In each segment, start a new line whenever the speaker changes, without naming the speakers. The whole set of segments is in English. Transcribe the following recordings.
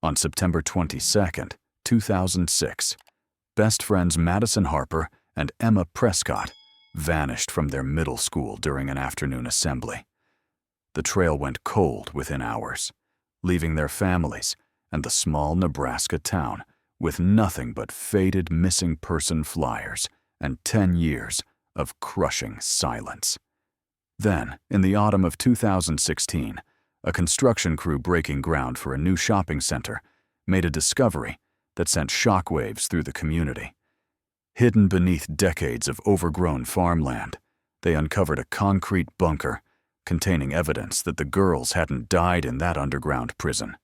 On September 22, 2006, best friends Madison Harper and Emma Prescott vanished from their middle school during an afternoon assembly. The trail went cold within hours, leaving their families and the small Nebraska town with nothing but faded missing person flyers and 10 years of crushing silence. Then, in the autumn of 2016, a construction crew breaking ground for a new shopping center made a discovery that sent shockwaves through the community. Hidden beneath decades of overgrown farmland, they uncovered a concrete bunker containing evidence that the girls hadn't died in that underground prison,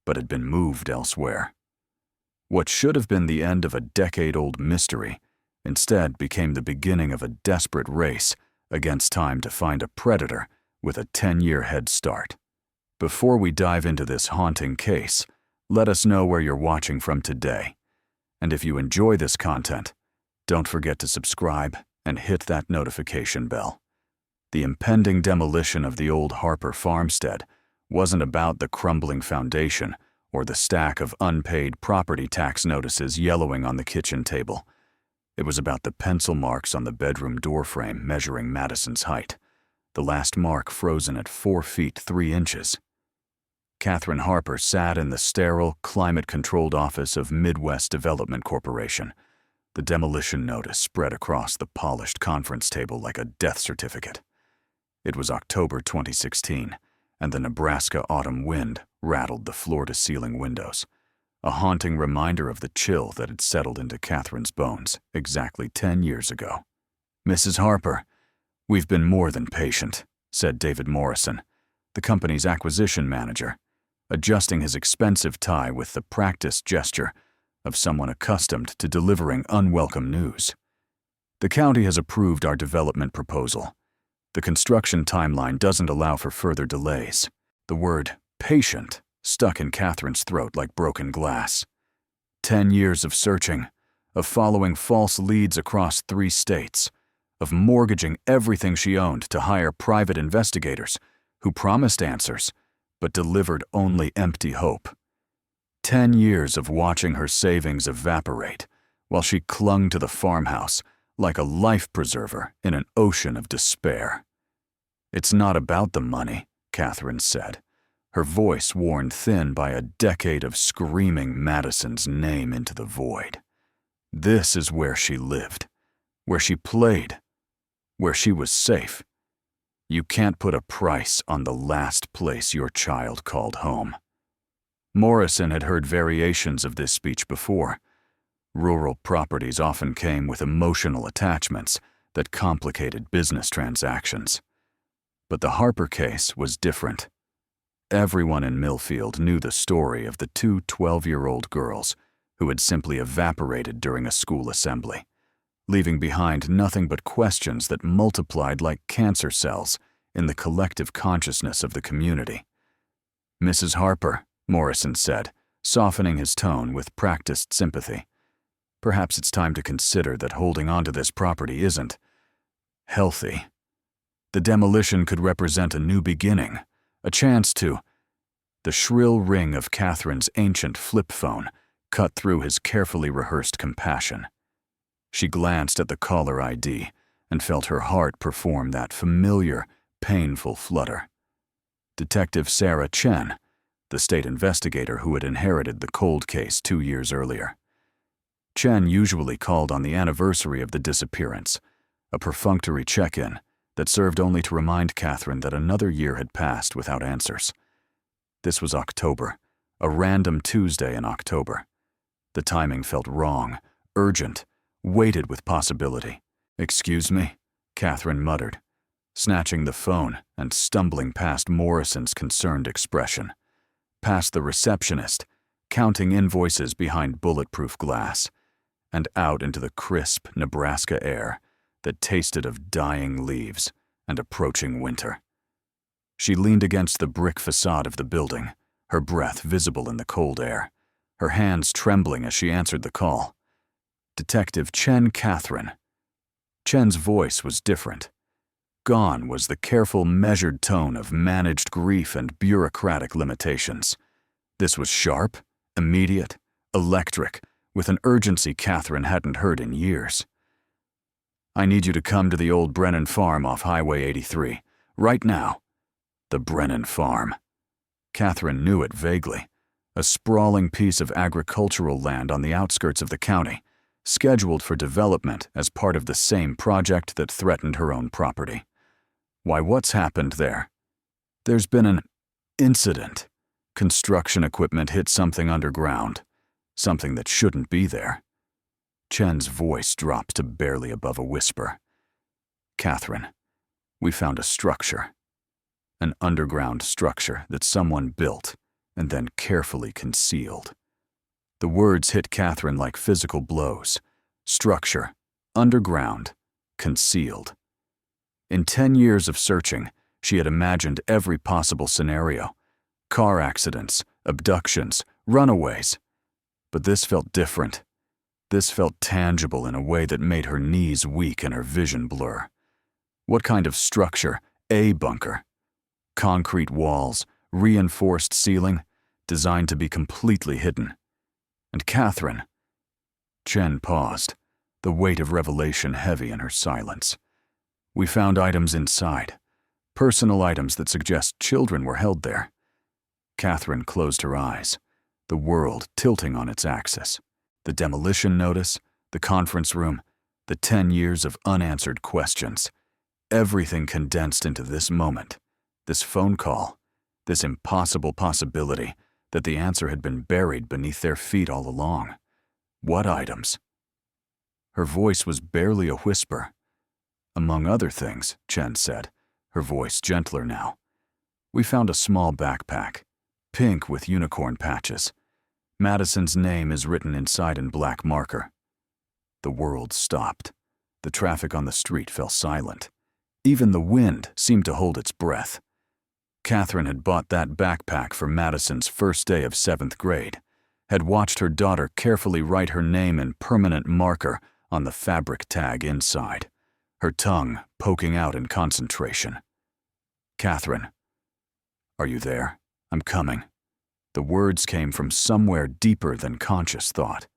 but had been moved elsewhere. What should have been the end of a decade-old mystery instead became the beginning of a desperate race against time to find a predator with a 10-year head start. Before we dive into this haunting case, let us know where you're watching from today. And if you enjoy this content, don't forget to subscribe and hit that notification bell. The impending demolition of the old Harper farmstead wasn't about the crumbling foundation or the stack of unpaid property tax notices yellowing on the kitchen table. It was about the pencil marks on the bedroom doorframe measuring Madison's height, the last mark frozen at 4 feet 3 inches. Catherine Harper sat in the sterile, climate-controlled office of Midwest Development Corporation. The demolition notice spread across the polished conference table like a death certificate. It was October 2016, and the Nebraska autumn wind rattled the floor-to-ceiling windows, a haunting reminder of the chill that had settled into Catherine's bones exactly 10 years ago. "Mrs. Harper, we've been more than patient," said David Morrison, the company's acquisition manager, adjusting his expensive tie with the practiced gesture of someone accustomed to delivering unwelcome news. "The county has approved our development proposal. The construction timeline doesn't allow for further delays." The word patient stuck in Catherine's throat like broken glass. 10 years of searching, of following false leads across 3 states, of mortgaging everything she owned to hire private investigators who promised answers but delivered only empty hope. 10 years of watching her savings evaporate while she clung to the farmhouse like a life preserver in an ocean of despair. "It's not about the money," Catherine said, her voice worn thin by a decade of screaming Madison's name into the void. "This is where she lived, where she played, where she was safe. You can't put a price on the last place your child called home." Morrison had heard variations of this speech before. Rural properties often came with emotional attachments that complicated business transactions. But the Harper case was different. Everyone in Millfield knew the story of the 2 12-year-old girls who had simply evaporated during a school assembly, leaving behind nothing but questions that multiplied like cancer cells in the collective consciousness of the community. "Mrs. Harper," Morrison said, softening his tone with practiced sympathy, "perhaps it's time to consider that holding on to this property isn't healthy. The demolition could represent a new beginning, a chance to—" The shrill ring of Catherine's ancient flip phone cut through his carefully rehearsed compassion. She glanced at the caller ID and felt her heart perform that familiar, painful flutter. Detective Sarah Chen, the state investigator who had inherited the cold case 2 years earlier. Chen usually called on the anniversary of the disappearance, a perfunctory check-in that served only to remind Catherine that another year had passed without answers. This was October, a random Tuesday in October. The timing felt wrong, urgent, weighted with possibility. "Excuse me," Catherine muttered, snatching the phone and stumbling past Morrison's concerned expression, past the receptionist, counting invoices behind bulletproof glass, and out into the crisp Nebraska air that tasted of dying leaves and approaching winter. She leaned against the brick facade of the building, her breath visible in the cold air, her hands trembling as she answered the call. Detective Chen Catherine. Chen's voice was different. Gone was the careful, measured tone of managed grief and bureaucratic limitations. This was sharp, Immediate, electric, with an urgency Catherine hadn't heard in years. "I need you to come to the old Brennan farm off Highway 83, right now." The Brennan farm. Catherine knew it vaguely. A sprawling piece of agricultural land on the outskirts of the county, scheduled for development as part of the same project that threatened her own property. Why, what's happened there? There's been an incident. Construction equipment hit something underground, something that shouldn't be there. Chen's voice dropped to barely above a whisper. "Catherine, we found a structure. An underground structure that someone built and then carefully concealed." The words hit Catherine like physical blows. Structure, underground, concealed. In 10 years of searching, she had imagined every possible scenario. Car accidents, abductions, runaways. But this felt different. This felt tangible in a way that made her knees weak and her vision blur. What kind of structure? A bunker. Concrete walls, reinforced ceiling, designed to be completely hidden. And Catherine. Chen paused, the weight of revelation heavy in her silence. "We found items inside, personal items that suggest children were held there." Catherine closed her eyes, the world tilting on its axis. The demolition notice, the conference room, the 10 years of unanswered questions. Everything condensed into this moment, this phone call, this impossible possibility that the answer had been buried beneath their feet all along. What items? Her voice was barely a whisper. "Among other things," Chen said, her voice gentler now, "we found a small backpack, pink with unicorn patches. Madison's name is written inside in black marker." The world stopped. The traffic on the street fell silent. Even the wind seemed to hold its breath. Catherine had bought that backpack for Madison's first day of 7th grade, had watched her daughter carefully write her name in permanent marker on the fabric tag inside, her tongue poking out in concentration. "Catherine, are you there? I'm coming." The words came from somewhere deeper than conscious thought.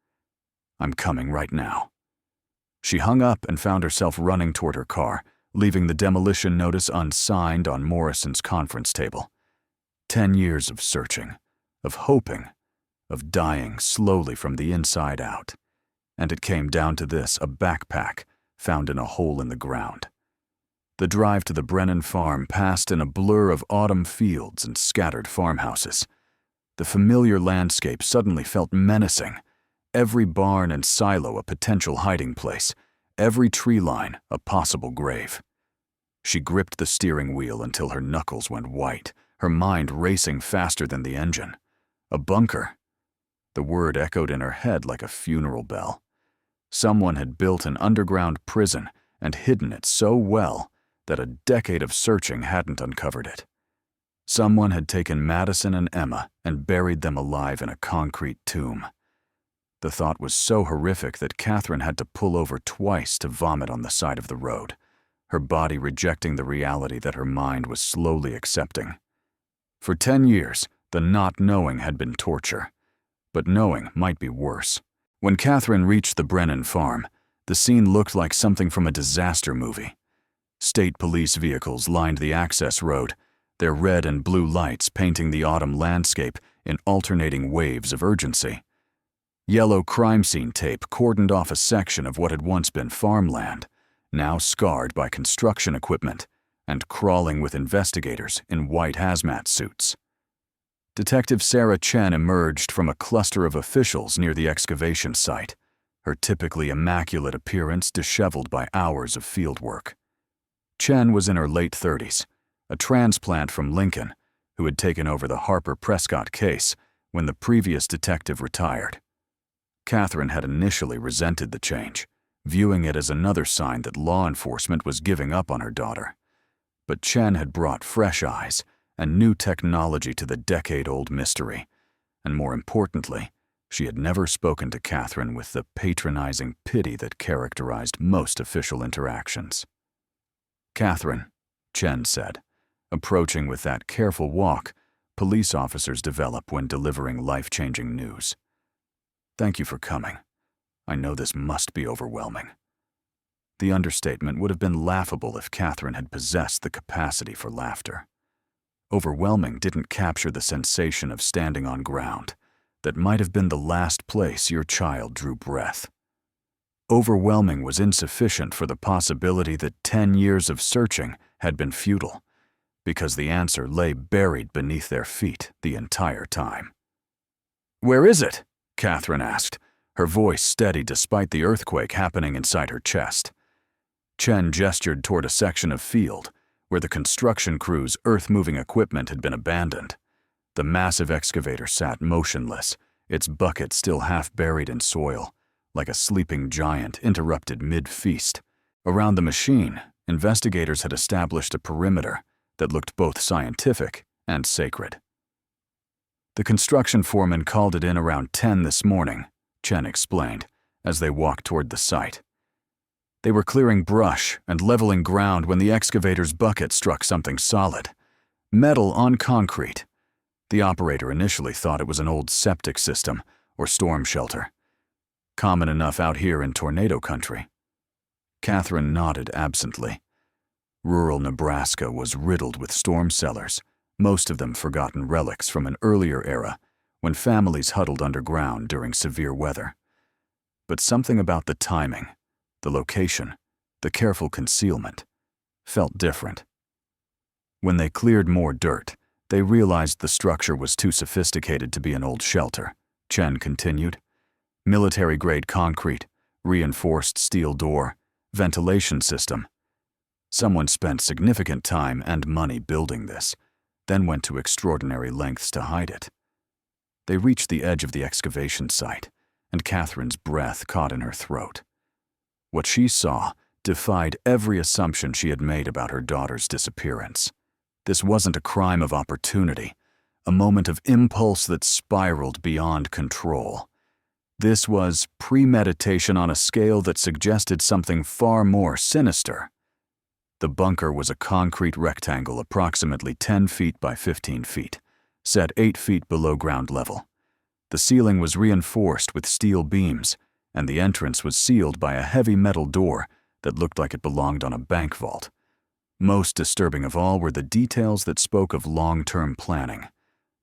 "I'm coming right now." She hung up and found herself running toward her car, leaving the demolition notice unsigned on Morrison's conference table. 10 years of searching, of hoping, of dying slowly from the inside out. And it came down to this, a backpack found in a hole in the ground. The drive to the Brennan farm passed in a blur of autumn fields and scattered farmhouses. The familiar landscape suddenly felt menacing. Every barn and silo a potential hiding place, every tree line a possible grave. She gripped the steering wheel until her knuckles went white, her mind racing faster than the engine. A bunker. The word echoed in her head like a funeral bell. Someone had built an underground prison and hidden it so well that a decade of searching hadn't uncovered it. Someone had taken Madison and Emma and buried them alive in a concrete tomb. The thought was so horrific that Catherine had to pull over twice to vomit on the side of the road, her body rejecting the reality that her mind was slowly accepting. For 10 years, the not knowing had been torture, but knowing might be worse. When Catherine reached the Brennan farm, the scene looked like something from a disaster movie. State police vehicles lined the access road, their red and blue lights painting the autumn landscape in alternating waves of urgency. Yellow crime scene tape cordoned off a section of what had once been farmland, now scarred by construction equipment and crawling with investigators in white hazmat suits. Detective Sarah Chen emerged from a cluster of officials near the excavation site, her typically immaculate appearance disheveled by hours of field work. Chen was in her late 30s, a transplant from Lincoln, who had taken over the Harper Prescott case when the previous detective retired. Catherine had initially resented the change, viewing it as another sign that law enforcement was giving up on her daughter. But Chen had brought fresh eyes and new technology to the decade-old mystery, and more importantly, she had never spoken to Catherine with the patronizing pity that characterized most official interactions. "Catherine," Chen said, approaching with that careful walk, police officers develop when delivering life-changing news. "Thank you for coming. I know this must be overwhelming." The understatement would have been laughable if Catherine had possessed the capacity for laughter. Overwhelming didn't capture the sensation of standing on ground that might have been the last place your child drew breath. Overwhelming was insufficient for the possibility that 10 years of searching had been futile, because the answer lay buried beneath their feet the entire time. "Where is it?" Catherine asked, her voice steady despite the earthquake happening inside her chest. Chen gestured toward a section of field where the construction crew's earth-moving equipment had been abandoned. The massive excavator sat motionless, its bucket still half buried in soil, like a sleeping giant interrupted mid-feast. Around the machine, investigators had established a perimeter that looked both scientific and sacred. "The construction foreman called it in around 10 this morning," Chen explained, as they walked toward the site. They were clearing brush and leveling ground when the excavator's bucket struck something solid. Metal on concrete. The operator initially thought it was an old septic system or storm shelter. Common enough out here in tornado country. Catherine nodded absently. Rural Nebraska was riddled with storm cellars, most of them forgotten relics from an earlier era when families huddled underground during severe weather. But something about the timing, the location, the careful concealment, felt different. When they cleared more dirt, they realized the structure was too sophisticated to be an old shelter, Chen continued. Military-grade concrete, reinforced steel door, ventilation system. Someone spent significant time and money building this, then went to extraordinary lengths to hide it. They reached the edge of the excavation site, and Catherine's breath caught in her throat. What she saw defied every assumption she had made about her daughter's disappearance. This wasn't a crime of opportunity, a moment of impulse that spiraled beyond control. This was premeditation on a scale that suggested something far more sinister. The bunker was a concrete rectangle approximately 10 feet by 15 feet, set 8 feet below ground level. The ceiling was reinforced with steel beams, and the entrance was sealed by a heavy metal door that looked like it belonged on a bank vault. Most disturbing of all were the details that spoke of long-term planning.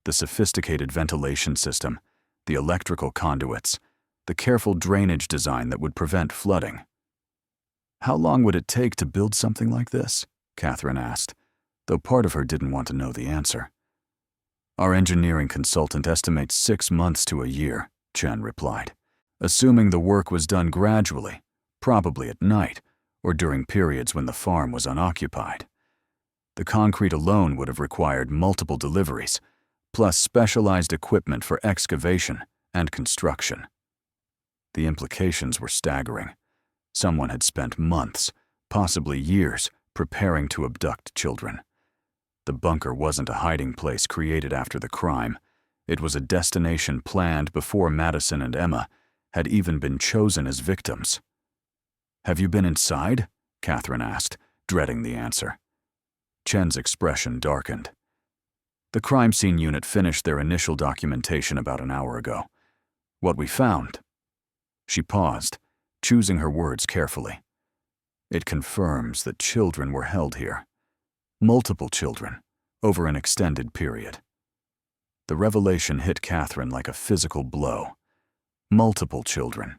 The sophisticated ventilation system, the electrical conduits, the careful drainage design that would prevent flooding. "How long would it take to build something like this?" Catherine asked, though part of her didn't want to know the answer. "Our engineering consultant estimates 6 months to a year," Chen replied, assuming the work was done gradually, probably at night, or during periods when the farm was unoccupied. The concrete alone would have required multiple deliveries, plus specialized equipment for excavation and construction. The implications were staggering. Someone had spent months, possibly years, preparing to abduct children. The bunker wasn't a hiding place created after the crime. It was a destination planned before Madison and Emma had even been chosen as victims. "Have you been inside?" Catherine asked, dreading the answer. Chen's expression darkened. "The crime scene unit finished their initial documentation about an hour ago. What we found..." She paused, choosing her words carefully. "It confirms that children were held here. Multiple children, over an extended period." The revelation hit Catherine like a physical blow. Multiple children.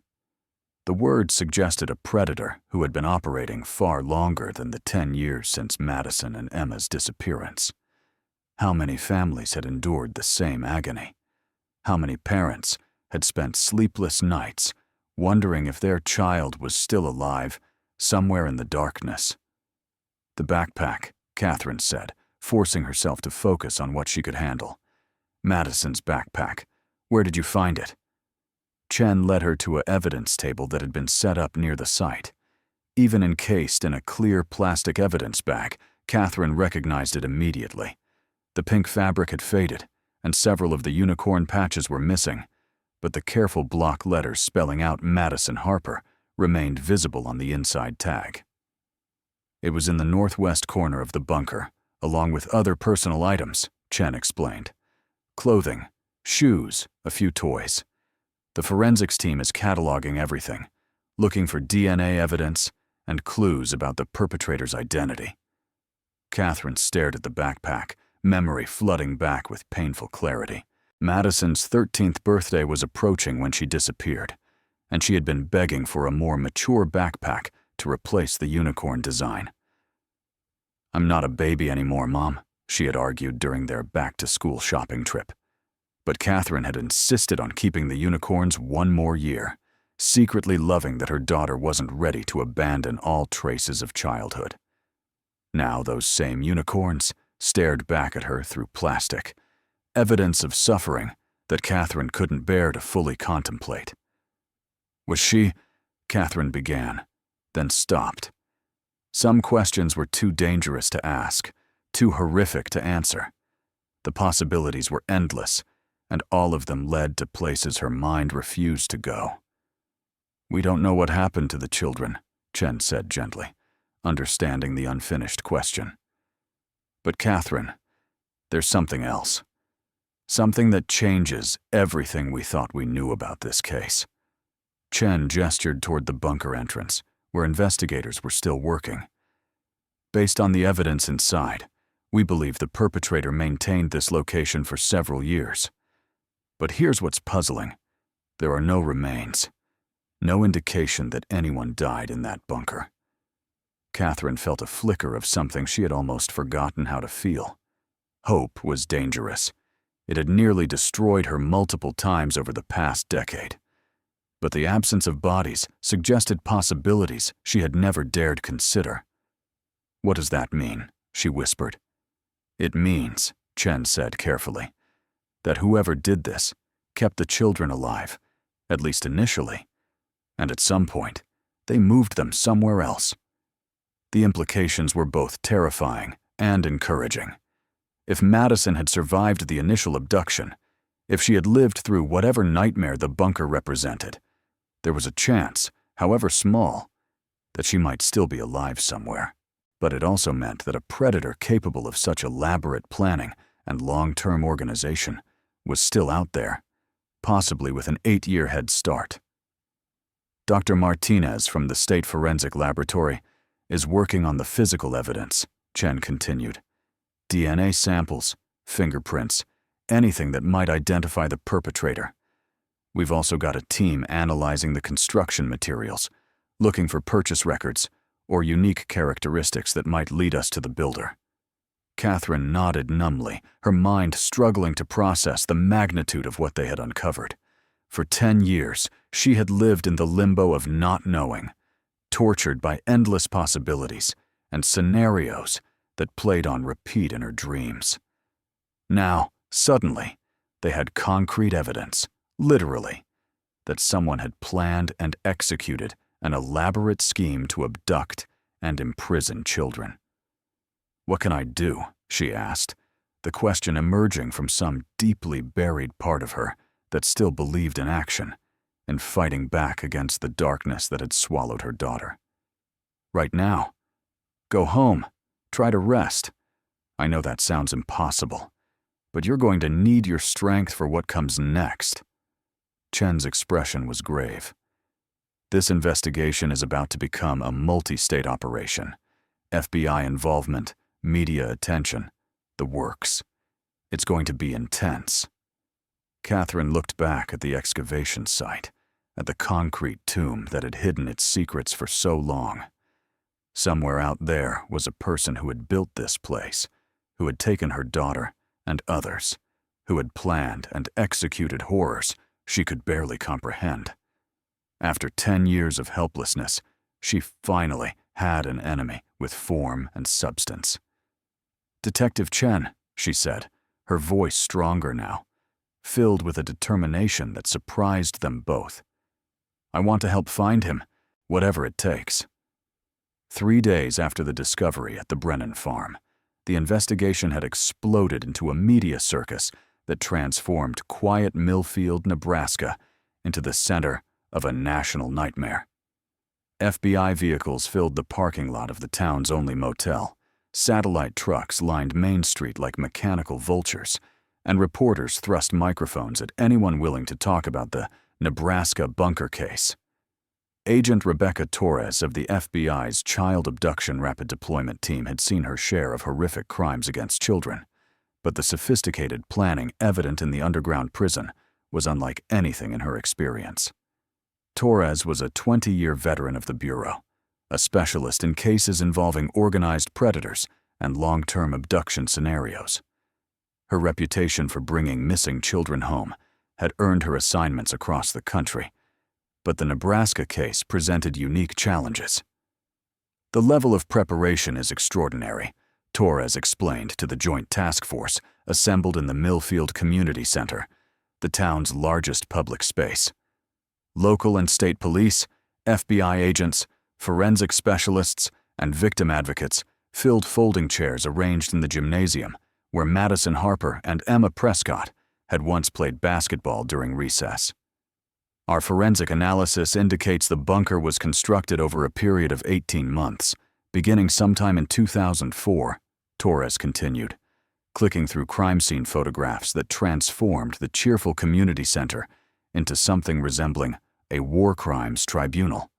The word suggested a predator who had been operating far longer than the 10 years since Madison and Emma's disappearance. How many families had endured the same agony? How many parents had spent sleepless nights wondering if their child was still alive somewhere in the darkness? "The backpack," Catherine said, forcing herself to focus on what she could handle. "Madison's backpack. Where did you find it?" Chen led her to an evidence table that had been set up near the site. Even encased in a clear plastic evidence bag, Catherine recognized it immediately. The pink fabric had faded, and several of the unicorn patches were missing, but the careful block letters spelling out Madison Harper remained visible on the inside tag. "It was in the northwest corner of the bunker, along with other personal items," Chen explained. Clothing, shoes, a few toys. The forensics team is cataloging everything, looking for DNA evidence and clues about the perpetrator's identity. Catherine stared at the backpack, memory flooding back with painful clarity. Madison's 13th birthday was approaching when she disappeared, and she had been begging for a more mature backpack to replace the unicorn design. "I'm not a baby anymore, Mom," she had argued during their back-to-school shopping trip. But Catherine had insisted on keeping the unicorns one more year, secretly loving that her daughter wasn't ready to abandon all traces of childhood. Now those same unicorns stared back at her through plastic, evidence of suffering that Catherine couldn't bear to fully contemplate. Was she? Catherine began, then stopped. Some questions were too dangerous to ask, too horrific to answer. The possibilities were endless, and all of them led to places her mind refused to go. "We don't know what happened to the children," Chen said gently, understanding the unfinished question. "But Catherine, there's something else. Something that changes everything we thought we knew about this case." Chen gestured toward the bunker entrance, where investigators were still working. "Based on the evidence inside, we believe the perpetrator maintained this location for several years. But here's what's puzzling. There are no remains. No indication that anyone died in that bunker." Catherine felt a flicker of something she had almost forgotten how to feel. Hope was dangerous. It had nearly destroyed her multiple times over the past decade. But the absence of bodies suggested possibilities she had never dared consider. "What does that mean?" she whispered. "It means," Chen said carefully, "that whoever did this kept the children alive, at least initially, and at some point, they moved them somewhere else." The implications were both terrifying and encouraging. If Madison had survived the initial abduction, if she had lived through whatever nightmare the bunker represented, there was a chance, however small, that she might still be alive somewhere. But it also meant that a predator capable of such elaborate planning and long-term organization was still out there, possibly with an 8-year head start. "Dr. Martinez from the State Forensic Laboratory is working on the physical evidence," Chen continued. "DNA samples, fingerprints, anything that might identify the perpetrator. We've also got a team analyzing the construction materials, looking for purchase records or unique characteristics that might lead us to the builder." Catherine nodded numbly, her mind struggling to process the magnitude of what they had uncovered. For 10 years, she had lived in the limbo of not knowing, tortured by endless possibilities and scenarios that played on repeat in her dreams. Now, suddenly, they had concrete evidence, literally, that someone had planned and executed an elaborate scheme to abduct and imprison children. "What can I do?" she asked, the question emerging from some deeply buried part of her that still believed in action and fighting back against the darkness that had swallowed her daughter. "Right now. Go home. Try to rest. I know that sounds impossible, but you're going to need your strength for what comes next." Chen's expression was grave. "This investigation is about to become a multi-state operation. FBI involvement, media attention, the works. It's going to be intense." Catherine looked back at the excavation site, at the concrete tomb that had hidden its secrets for so long. Somewhere out there was a person who had built this place, who had taken her daughter and others, who had planned and executed horrors she could barely comprehend. After 10 years of helplessness, she finally had an enemy with form and substance. "Detective Chen," she said, her voice stronger now, filled with a determination that surprised them both. "I want to help find him, whatever it takes." 3 days after the discovery at the Brennan farm, the investigation had exploded into a media circus that transformed quiet Millfield, Nebraska, into the center of a national nightmare. FBI vehicles filled the parking lot of the town's only motel. Satellite trucks lined Main Street like mechanical vultures, and reporters thrust microphones at anyone willing to talk about the Nebraska bunker case. Agent Rebecca Torres of the FBI's Child Abduction Rapid Deployment Team had seen her share of horrific crimes against children, but the sophisticated planning evident in the underground prison was unlike anything in her experience. Torres was a 20-year veteran of the Bureau, a specialist in cases involving organized predators and long-term abduction scenarios. Her reputation for bringing missing children home had earned her assignments across the country, but the Nebraska case presented unique challenges. The level of preparation is extraordinary, Torres explained to the Joint Task Force assembled in the Millfield Community Center, the town's largest public space. Local and state police, FBI agents, forensic specialists, and victim advocates filled folding chairs arranged in the gymnasium where Madison Harper and Emma Prescott had once played basketball during recess. Our forensic analysis indicates the bunker was constructed over a period of 18 months, beginning sometime in 2004, Torres continued, clicking through crime scene photographs that transformed the cheerful community center into something resembling a war crimes tribunal.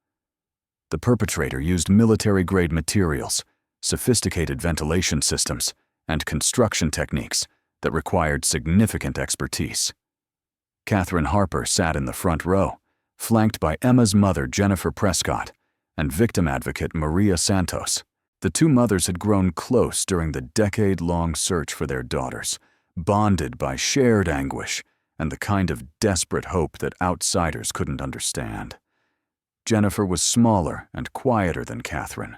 The perpetrator used military-grade materials, sophisticated ventilation systems, and construction techniques that required significant expertise. Catherine Harper sat in the front row, flanked by Emma's mother, Jennifer Prescott, and victim advocate Maria Santos. The two mothers had grown close during the decade-long search for their daughters, bonded by shared anguish and the kind of desperate hope that outsiders couldn't understand. Jennifer was smaller and quieter than Catherine,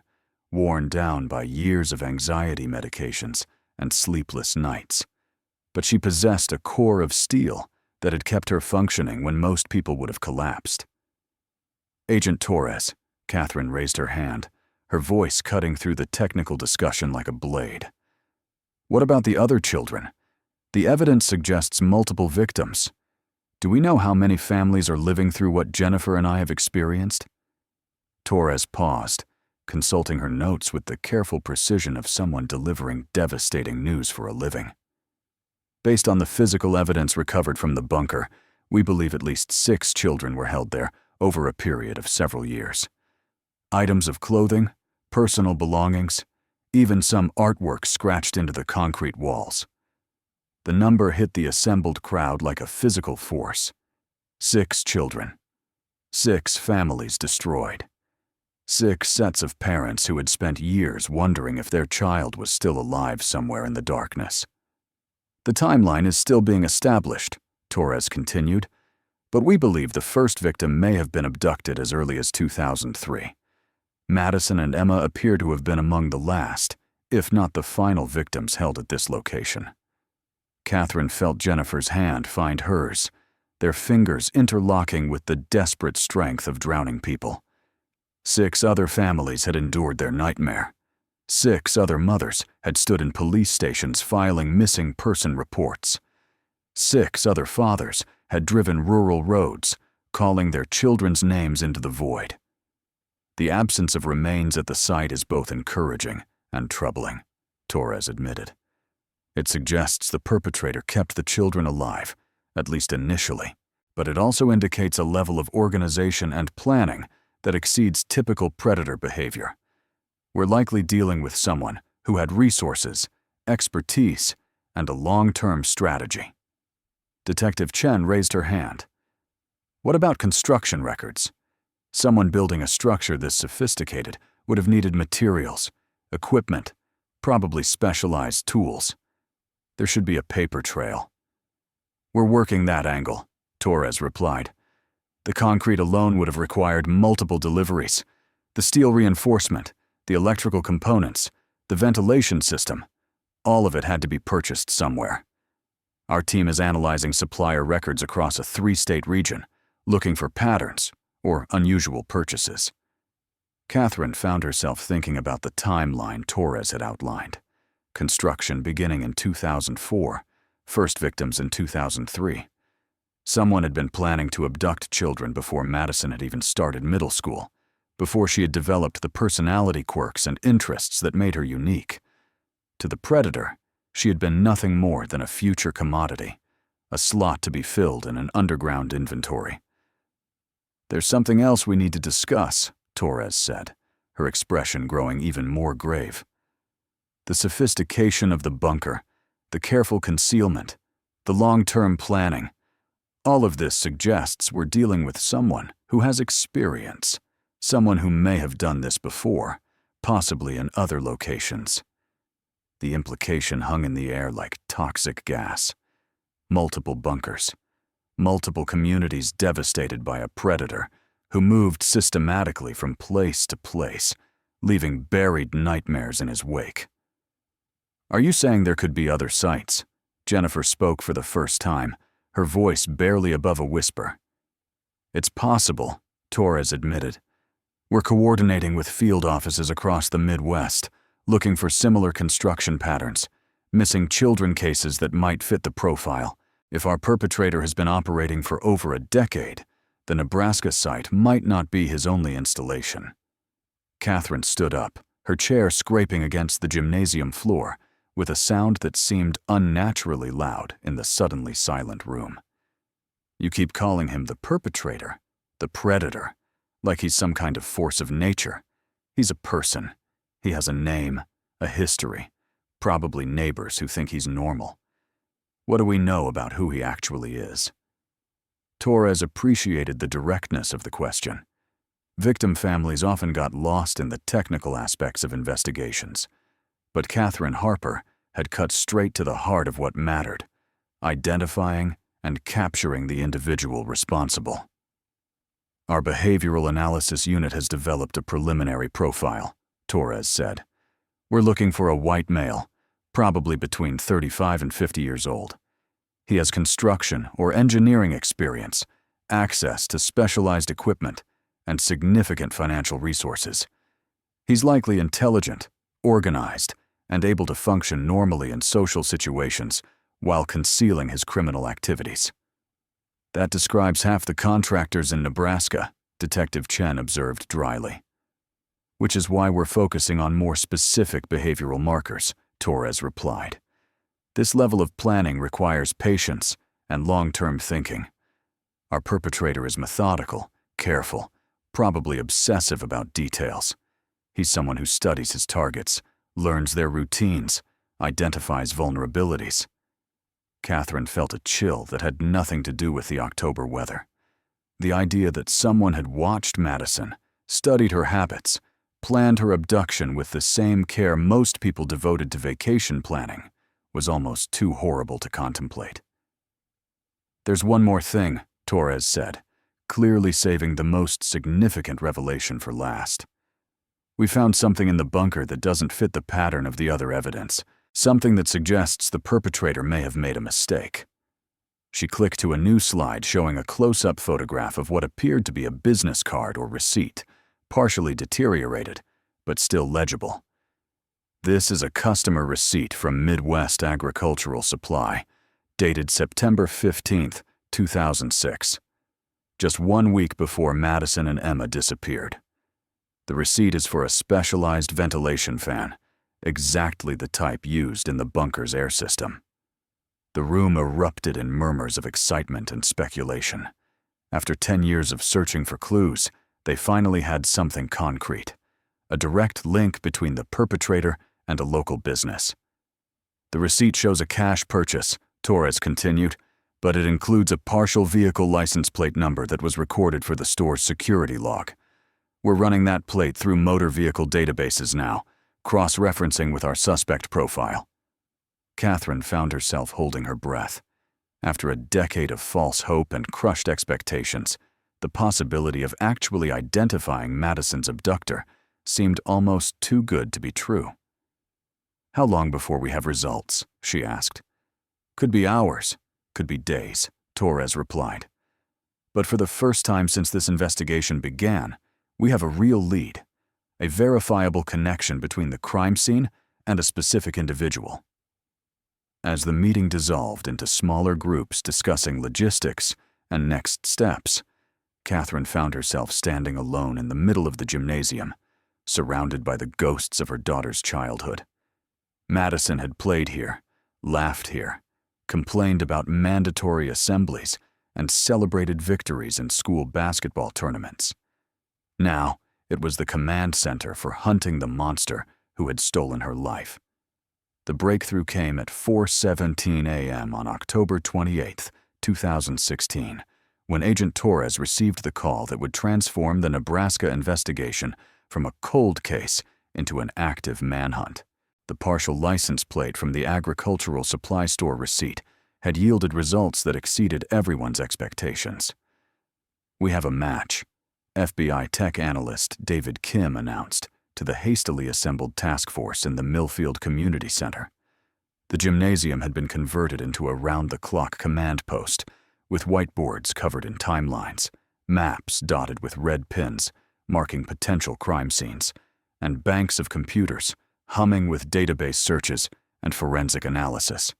worn down by years of anxiety medications and sleepless nights. But she possessed a core of steel that had kept her functioning when most people would have collapsed. Agent Torres, Catherine raised her hand, her voice cutting through the technical discussion like a blade. What about the other children? The evidence suggests multiple victims. Do we know how many families are living through what Jennifer and I have experienced? Torres paused, consulting her notes with the careful precision of someone delivering devastating news for a living. Based on the physical evidence recovered from the bunker, we believe at least 6 children were held there over a period of several years. Items of clothing, personal belongings, even some artwork scratched into the concrete walls. The number hit the assembled crowd like a physical force. 6 children. 6 families destroyed. 6 sets of parents who had spent years wondering if their child was still alive somewhere in the darkness. The timeline is still being established, Torres continued, but we believe the first victim may have been abducted as early as 2003. Madison and Emma appear to have been among the last, if not the final victims held at this location. Catherine felt Jennifer's hand find hers, their fingers interlocking with the desperate strength of drowning people. 6 other families had endured their nightmare. 6 other mothers had stood in police stations filing missing person reports. 6 other fathers had driven rural roads, calling their children's names into the void. The absence of remains at the site is both encouraging and troubling, Torres admitted. It suggests the perpetrator kept the children alive, at least initially, but it also indicates a level of organization and planning that exceeds typical predator behavior. We're likely dealing with someone who had resources, expertise, and a long-term strategy. Detective Chen raised her hand. What about construction records? Someone building a structure this sophisticated would have needed materials, equipment, probably specialized tools. There should be a paper trail. We're working that angle, Torres replied. The concrete alone would have required multiple deliveries. The steel reinforcement, the electrical components, the ventilation system, all of it had to be purchased somewhere. Our team is analyzing supplier records across a 3-state region, looking for patterns or unusual purchases. Catherine found herself thinking about the timeline Torres had outlined. Construction beginning in 2004, first victims in 2003. Someone had been planning to abduct children before Madison had even started middle school, before she had developed the personality quirks and interests that made her unique. To the predator, She had been nothing more than a future commodity, a slot to be filled in an underground inventory. "There's something else we need to discuss," Torres said, her expression growing even more grave. "The sophistication of the bunker, the careful concealment, the long-term planning. All of this suggests we're dealing with someone who has experience, someone who may have done this before, possibly in other locations." The implication hung in the air like toxic gas. Multiple bunkers, multiple communities devastated by a predator who moved systematically from place to place, leaving buried nightmares in his wake. "Are you saying there could be other sites?" Jennifer spoke for the first time, her voice barely above a whisper. "It's possible," Torres admitted. "We're coordinating with field offices across the Midwest, looking for similar construction patterns, missing children cases that might fit the profile. If our perpetrator has been operating for over a decade, the Nebraska site might not be his only installation." Catherine stood up, her chair scraping against the gymnasium floor, with a sound that seemed unnaturally loud in the suddenly silent room. "You keep calling him the perpetrator, the predator, like he's some kind of force of nature. He's a person. He has a name, a history, probably neighbors who think he's normal. What do we know about who he actually is?" Torres appreciated the directness of the question. Victim families often got lost in the technical aspects of investigations, but Catherine Harper had cut straight to the heart of what mattered, identifying and capturing the individual responsible. "Our behavioral analysis unit has developed a preliminary profile," Torres said. "We're looking for a white male, probably between 35 and 50 years old. He has construction or engineering experience, access to specialized equipment, and significant financial resources. He's likely intelligent, organized, and able to function normally in social situations while concealing his criminal activities." "That describes half the contractors in Nebraska," Detective Chen observed dryly. "Which is why we're focusing on more specific behavioral markers," Torres replied. "This level of planning requires patience and long-term thinking. Our perpetrator is methodical, careful, probably obsessive about details. He's someone who studies his targets, learns their routines, identifies vulnerabilities." Catherine felt a chill that had nothing to do with the October weather. The idea that someone had watched Madison, studied her habits, planned her abduction with the same care most people devoted to vacation planning was almost too horrible to contemplate. "There's one more thing," Torres said, clearly saving the most significant revelation for last. "We found something in the bunker that doesn't fit the pattern of the other evidence, something that suggests the perpetrator may have made a mistake." She clicked to a new slide showing a close-up photograph of what appeared to be a business card or receipt, partially deteriorated, but still legible. "This is a customer receipt from Midwest Agricultural Supply, dated September 15th, 2006, just 1 week before Madison and Emma disappeared. The receipt is for a specialized ventilation fan, exactly the type used in the bunker's air system." The room erupted in murmurs of excitement and speculation. After 10 years of searching for clues, they finally had something concrete, a direct link between the perpetrator and a local business. "The receipt shows a cash purchase," Torres continued, "but it includes a partial vehicle license plate number that was recorded for the store's security log. We're running that plate through motor vehicle databases now, cross-referencing with our suspect profile." Catherine found herself holding her breath. After a decade of false hope and crushed expectations, the possibility of actually identifying Madison's abductor seemed almost too good to be true. "How long before we have results?" she asked. "Could be hours, could be days," Torres replied. "But for the first time since this investigation began, we have a real lead, a verifiable connection between the crime scene and a specific individual." As the meeting dissolved into smaller groups discussing logistics and next steps, Catherine found herself standing alone in the middle of the gymnasium, surrounded by the ghosts of her daughter's childhood. Madison had played here, laughed here, complained about mandatory assemblies, and celebrated victories in school basketball tournaments. Now, it was the command center for hunting the monster who had stolen her life. The breakthrough came at 4:17 a.m. on October 28, 2016, when Agent Torres received the call that would transform the Nebraska investigation from a cold case into an active manhunt. The partial license plate from the agricultural supply store receipt had yielded results that exceeded everyone's expectations. "We have a match," FBI tech analyst David Kim announced to the hastily assembled task force in the Millfield Community Center. The gymnasium had been converted into a round-the-clock command post, with whiteboards covered in timelines, maps dotted with red pins marking potential crime scenes, and banks of computers humming with database searches and forensic analysis.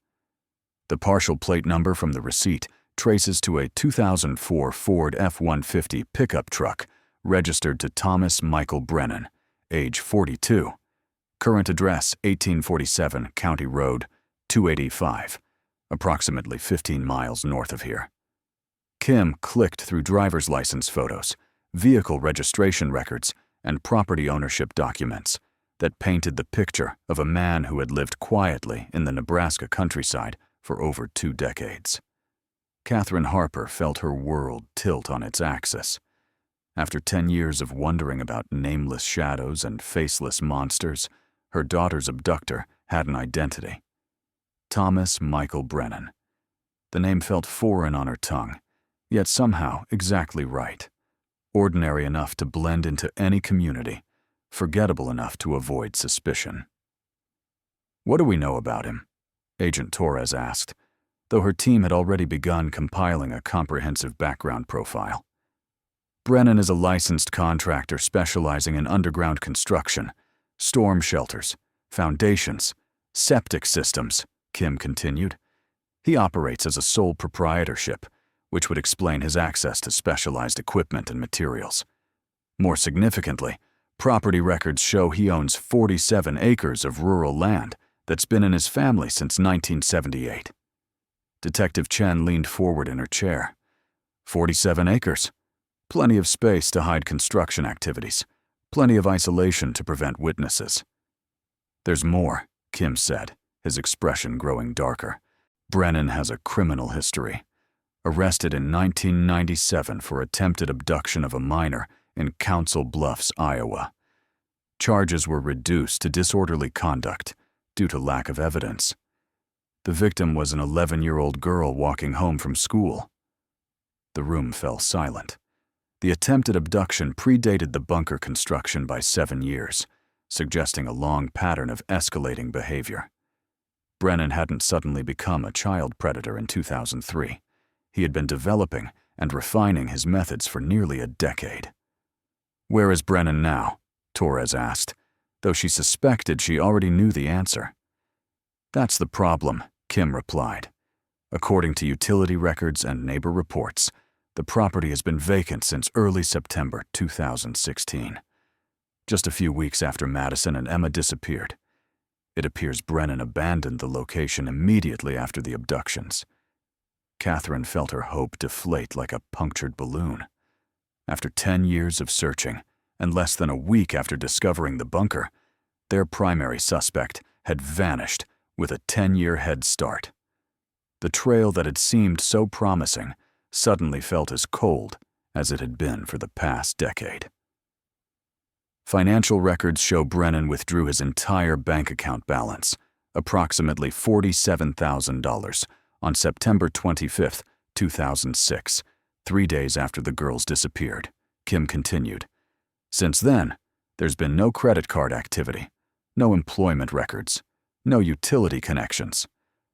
The partial plate number from the receipt traces to a 2004 Ford F-150 pickup truck registered to Thomas Michael Brennan, age 42. Current address 1847 County Road, 285, approximately 15 miles north of here. Kim clicked through driver's license photos, vehicle registration records, and property ownership documents that painted the picture of a man who had lived quietly in the Nebraska countryside for over 2 decades. Catherine Harper felt her world tilt on its axis. After 10 years of wondering about nameless shadows and faceless monsters, her daughter's abductor had an identity. Thomas Michael Brennan. The name felt foreign on her tongue, yet somehow exactly right. Ordinary enough to blend into any community, forgettable enough to avoid suspicion. "What do we know about him?" Agent Torres asked, though her team had already begun compiling a comprehensive background profile. "Brennan is a licensed contractor specializing in underground construction, storm shelters, foundations, septic systems," Kim continued. "He operates as a sole proprietorship, which would explain his access to specialized equipment and materials. More significantly, property records show he owns 47 acres of rural land that's been in his family since 1978. Detective Chen leaned forward in her chair. 47 acres. Plenty of space to hide construction activities. Plenty of isolation to prevent witnesses. "There's more," Kim said, his expression growing darker. "Brennan has a criminal history. Arrested in 1997 for attempted abduction of a minor in Council Bluffs, Iowa. Charges were reduced to disorderly conduct due to lack of evidence. The victim was an 11-year-old girl walking home from school." The room fell silent. The attempted abduction predated the bunker construction by 7 years, suggesting a long pattern of escalating behavior. Brennan hadn't suddenly become a child predator in 2003. He had been developing and refining his methods for nearly a decade. "Where is Brennan now?" Torres asked, though she suspected she already knew the answer. "That's the problem," Kim replied. "According to utility records and neighbor reports, the property has been vacant since early September 2016, just a few weeks after Madison and Emma disappeared. It appears Brennan abandoned the location immediately after the abductions." Catherine felt her hope deflate like a punctured balloon. After 10 years of searching, and less than a week after discovering the bunker, their primary suspect had vanished with a 10-year head start. The trail that had seemed so promising suddenly felt as cold as it had been for the past decade. Financial records show Brennan withdrew his entire bank account balance, approximately $47,000, on September 25, 2006, 3 days after the girls disappeared. Kim continued. "Since then, there's been no credit card activity, no employment records, no utility connections,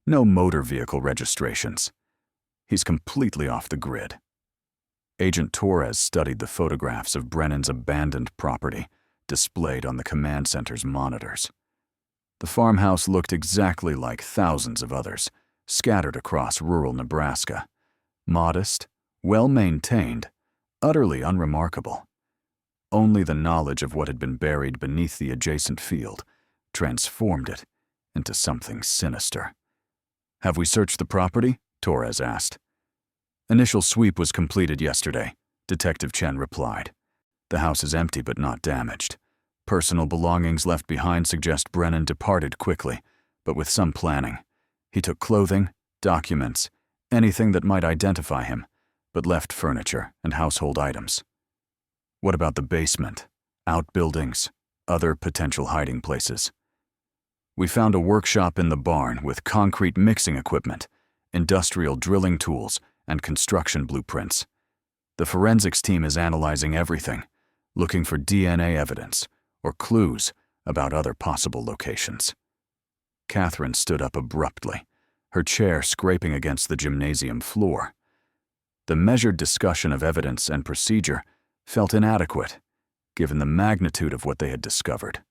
no motor vehicle registrations. He's completely off the grid." Agent Torres studied the photographs of Brennan's abandoned property displayed on the command center's monitors. The farmhouse looked exactly like thousands of others, scattered across rural Nebraska. Modest, well-maintained, utterly unremarkable. Only the knowledge of what had been buried beneath the adjacent field transformed it into something sinister. Have we searched the property? Torres asked. Initial sweep was completed yesterday, Detective Chen replied. The house is empty but not damaged. Personal belongings left behind suggest Brennan departed quickly, but with some planning. He took clothing, documents, anything that might identify him, but left furniture and household items. What about the basement, outbuildings, other potential hiding places? We found a workshop in the barn with concrete mixing equipment, industrial drilling tools, and construction blueprints. The forensics team is analyzing everything, looking for DNA evidence or clues about other possible locations. Catherine stood up abruptly, her chair scraping against the gymnasium floor. The measured discussion of evidence and procedure felt inadequate, given the magnitude of what they had discovered.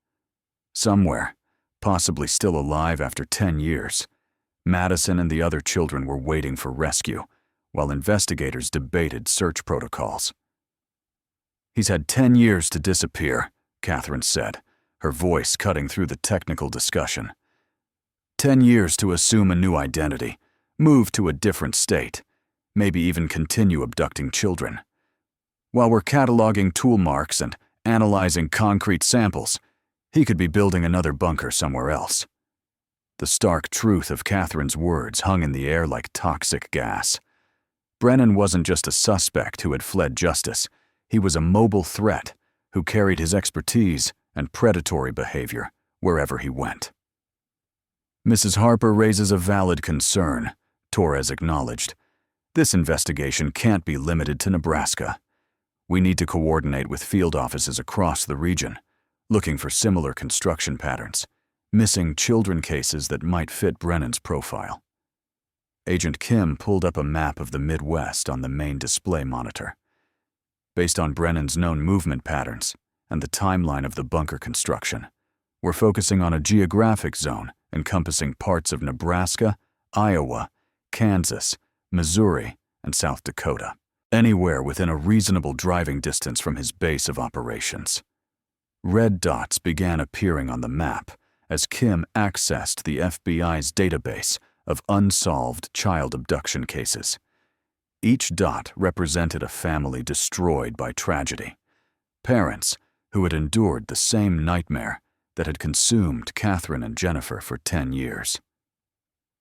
Somewhere, possibly still alive after 10 years, Madison and the other children were waiting for rescue, while investigators debated search protocols. He's had 10 years to disappear, Catherine said, her voice cutting through the technical discussion. 10 years to assume a new identity, move to a different state, maybe even continue abducting children. While we're cataloging tool marks and analyzing concrete samples, he could be building another bunker somewhere else. The stark truth of Catherine's words hung in the air like toxic gas. Brennan wasn't just a suspect who had fled justice. He was a mobile threat who carried his expertise and predatory behavior wherever he went. Mrs. Harper raises a valid concern, Torres acknowledged. This investigation can't be limited to Nebraska. We need to coordinate with field offices across the region, looking for similar construction patterns, missing children cases that might fit Brennan's profile. Agent Kim pulled up a map of the Midwest on the main display monitor. Based on Brennan's known movement patterns and the timeline of the bunker construction, we're focusing on a geographic zone encompassing parts of Nebraska, Iowa, Kansas, Missouri, and South Dakota, anywhere within a reasonable driving distance from his base of operations. Red dots began appearing on the map as Kim accessed the FBI's database of unsolved child abduction cases. Each dot represented a family destroyed by tragedy, parents who had endured the same nightmare that had consumed Catherine and Jennifer for 10 years.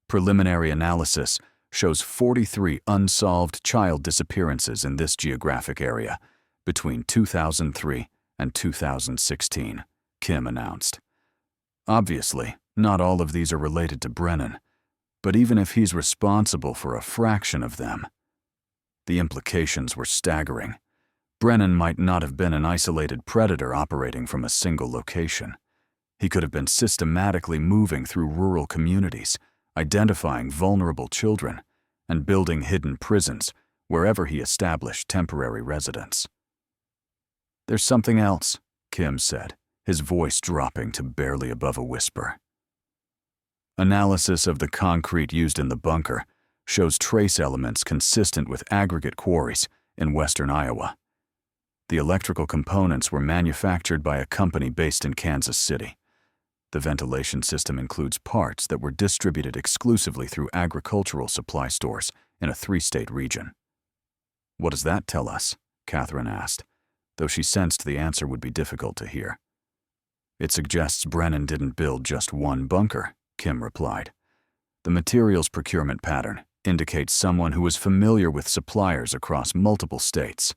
Preliminary analysis shows 43 unsolved child disappearances in this geographic area between 2003 and 2016, Kim announced. Obviously, not all of these are related to Brennan, but even if he's responsible for a fraction of them, the implications were staggering. Brennan might not have been an isolated predator operating from a single location. He could have been systematically moving through rural communities, identifying vulnerable children, and building hidden prisons wherever he established temporary residence. There's something else, Kim said, his voice dropping to barely above a whisper. Analysis of the concrete used in the bunker shows trace elements consistent with aggregate quarries in western Iowa. The electrical components were manufactured by a company based in Kansas City. The ventilation system includes parts that were distributed exclusively through agricultural supply stores in a 3-state region. What does that tell us? Catherine asked, though she sensed the answer would be difficult to hear. It suggests Brennan didn't build just one bunker, Kim replied. The materials procurement pattern indicates someone who was familiar with suppliers across multiple states,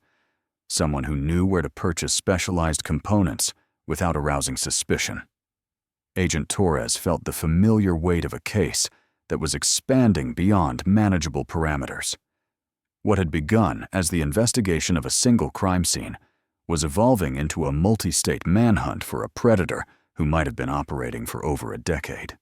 someone who knew where to purchase specialized components without arousing suspicion. Agent Torres felt the familiar weight of a case that was expanding beyond manageable parameters. What had begun as the investigation of a single crime scene was evolving into a multi-state manhunt for a predator who might have been operating for over a decade.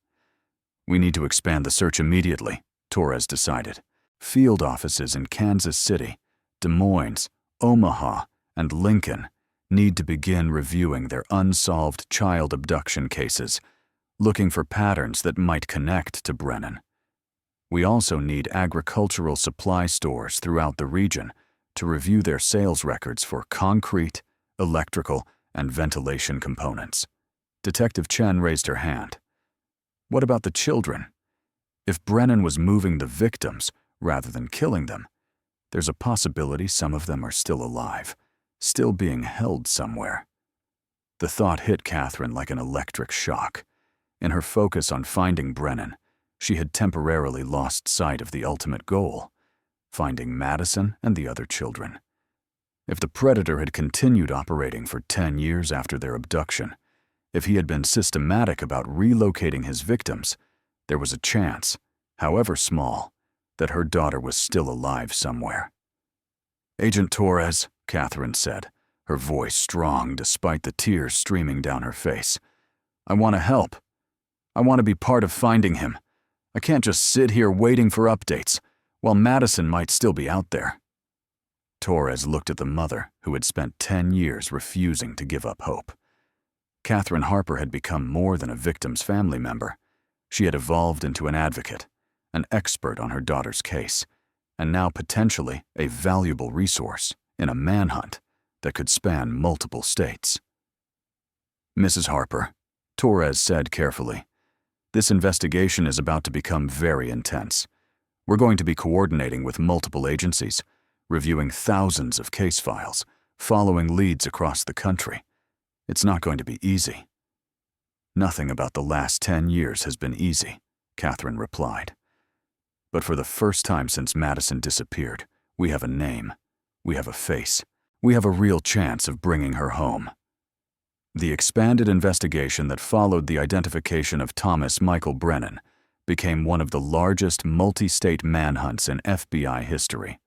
We need to expand the search immediately, Torres decided. Field offices in Kansas City, Des Moines, Omaha, and Lincoln need to begin reviewing their unsolved child abduction cases, looking for patterns that might connect to Brennan. We also need agricultural supply stores throughout the region to review their sales records for concrete, electrical, and ventilation components. Detective Chen raised her hand. What about the children? If Brennan was moving the victims rather than killing them, there's a possibility some of them are still alive, still being held somewhere. The thought hit Catherine like an electric shock. In her focus on finding Brennan, she had temporarily lost sight of the ultimate goal, finding Madison and the other children. If the predator had continued operating for 10 years after their abduction, if he had been systematic about relocating his victims, there was a chance, however small, that her daughter was still alive somewhere. "Agent Torres," Catherine said, her voice strong despite the tears streaming down her face, "I want to help. I want to be part of finding him. I can't just sit here waiting for updates, while Madison might still be out there." Torres looked at the mother who had spent 10 years refusing to give up hope. Catherine Harper had become more than a victim's family member. She had evolved into an advocate, an expert on her daughter's case, and now potentially a valuable resource in a manhunt that could span multiple states. "Mrs. Harper," Torres said carefully, "this investigation is about to become very intense. We're going to be coordinating with multiple agencies, reviewing thousands of case files, following leads across the country. It's not going to be easy." "Nothing about the last 10 years has been easy," Catherine replied. "But for the first time since Madison disappeared, we have a name, we have a face, we have a real chance of bringing her home." The expanded investigation that followed the identification of Thomas Michael Brennan became one of the largest multi-state manhunts in FBI history.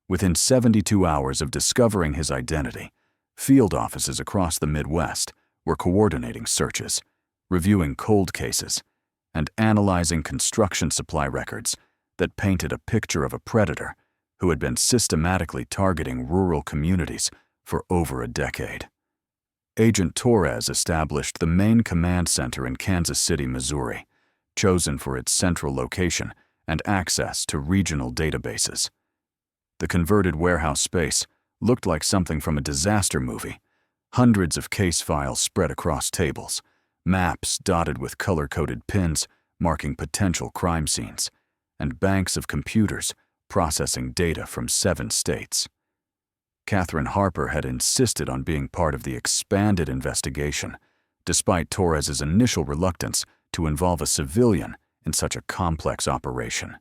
Within 72 hours of discovering his identity, field offices across the Midwest were coordinating searches, reviewing cold cases, and analyzing construction supply records that painted a picture of a predator who had been systematically targeting rural communities for over a decade. Agent Torres established the main command center in Kansas City, Missouri, chosen for its central location and access to regional databases. The converted warehouse space looked like something from a disaster movie. Hundreds of case files spread across tables, maps dotted with color-coded pins marking potential crime scenes, and banks of computers processing data from 7 states. Catherine Harper had insisted on being part of the expanded investigation, despite Torres's initial reluctance to involve a civilian in such a complex operation.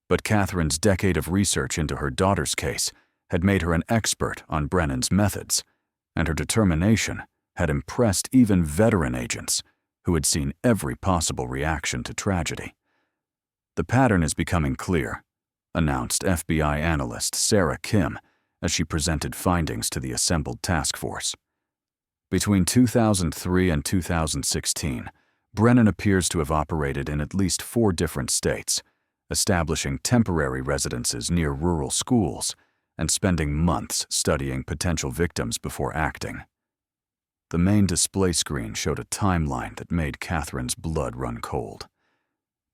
But Catherine's decade of research into her daughter's case had made her an expert on Brennan's methods, and her determination had impressed even veteran agents who had seen every possible reaction to tragedy. "The pattern is becoming clear," announced FBI analyst Sarah Kim as she presented findings to the assembled task force. Between 2003 and 2016, Brennan appears to have operated in at least 4 different states, establishing temporary residences near rural schools and spending months studying potential victims before acting. The main display screen showed a timeline that made Catherine's blood run cold.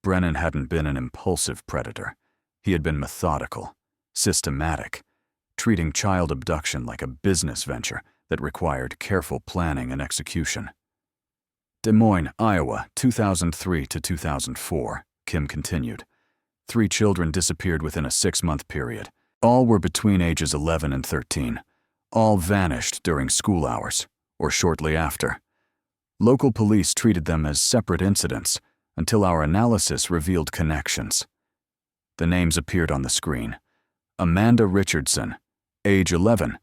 Brennan hadn't been an impulsive predator. He had been methodical, systematic, treating child abduction like a business venture that required careful planning and execution. Des Moines, Iowa, 2003 to 2004, Kim continued. 3 children disappeared within a 6-month period. All were between ages 11 and 13. All vanished during school hours, or shortly after. Local police treated them as separate incidents until our analysis revealed connections. The names appeared on the screen. Amanda Richardson, age 11,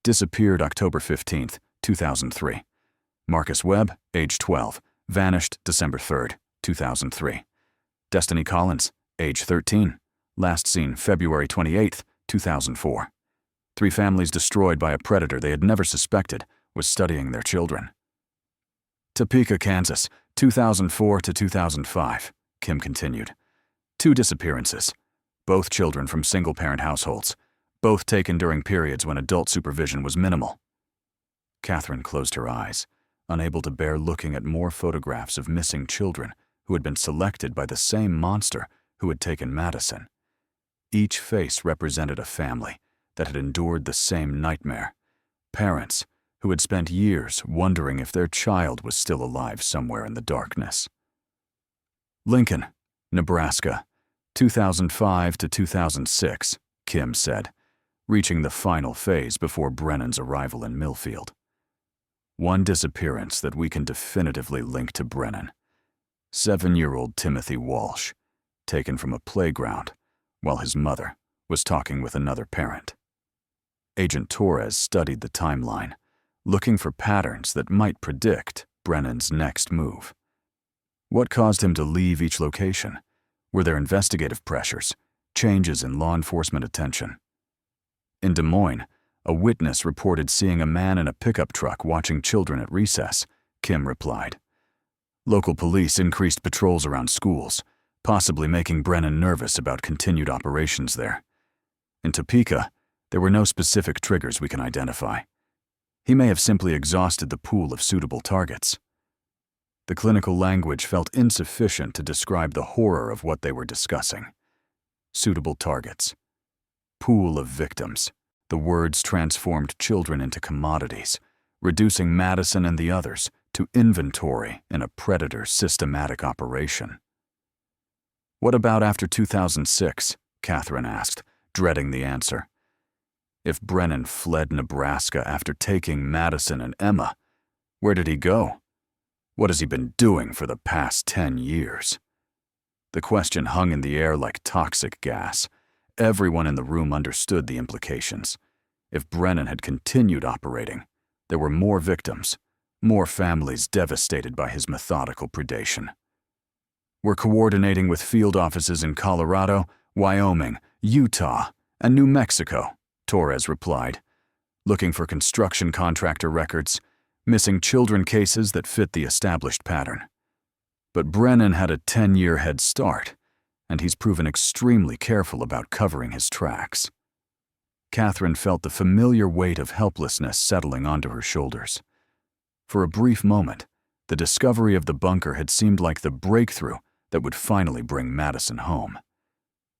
disappeared October 15, 2003. Marcus Webb, age 12, vanished December 3, 2003. Destiny Collins, age 13, last seen February 28, 2004. 3 families destroyed by a predator they had never suspected was studying their children. Topeka, Kansas, 2004 to 2005, Kim continued. 2 disappearances, both children from single-parent households, both taken during periods when adult supervision was minimal. Catherine closed her eyes, unable to bear looking at more photographs of missing children who had been selected by the same monster who had taken Madison. Each face represented a family that had endured the same nightmare, parents who had spent years wondering if their child was still alive somewhere in the darkness. Lincoln, Nebraska, 2005 to 2006, Kim said, reaching the final phase before Brennan's arrival in Millfield. One disappearance that we can definitively link to Brennan. 7-year-old Timothy Walsh, taken from a playground while his mother was talking with another parent. Agent Torres studied the timeline, looking for patterns that might predict Brennan's next move. What caused him to leave each location? Were there investigative pressures, changes in law enforcement attention? In Des Moines, a witness reported seeing a man in a pickup truck watching children at recess, Kim replied. Local police increased patrols around schools, possibly making Brennan nervous about continued operations there. In Topeka, there were no specific triggers we can identify. He may have simply exhausted the pool of suitable targets. The clinical language felt insufficient to describe the horror of what they were discussing. Suitable targets. Pool of victims. The words transformed children into commodities, reducing Madison and the others to inventory in a predator's systematic operation. What about after 2006? Catherine asked, dreading the answer. If Brennan fled Nebraska after taking Madison and Emma, where did he go? What has he been doing for the past 10 years? The question hung in the air like toxic gas. Everyone in the room understood the implications. If Brennan had continued operating, there were more victims, more families devastated by his methodical predation. We're coordinating with field offices in Colorado, Wyoming, Utah, and New Mexico, Torres replied, looking for construction contractor records, missing children cases that fit the established pattern. But Brennan had a 10-year head start, and he's proven extremely careful about covering his tracks. Catherine felt the familiar weight of helplessness settling onto her shoulders. For a brief moment, the discovery of the bunker had seemed like the breakthrough that would finally bring Madison home.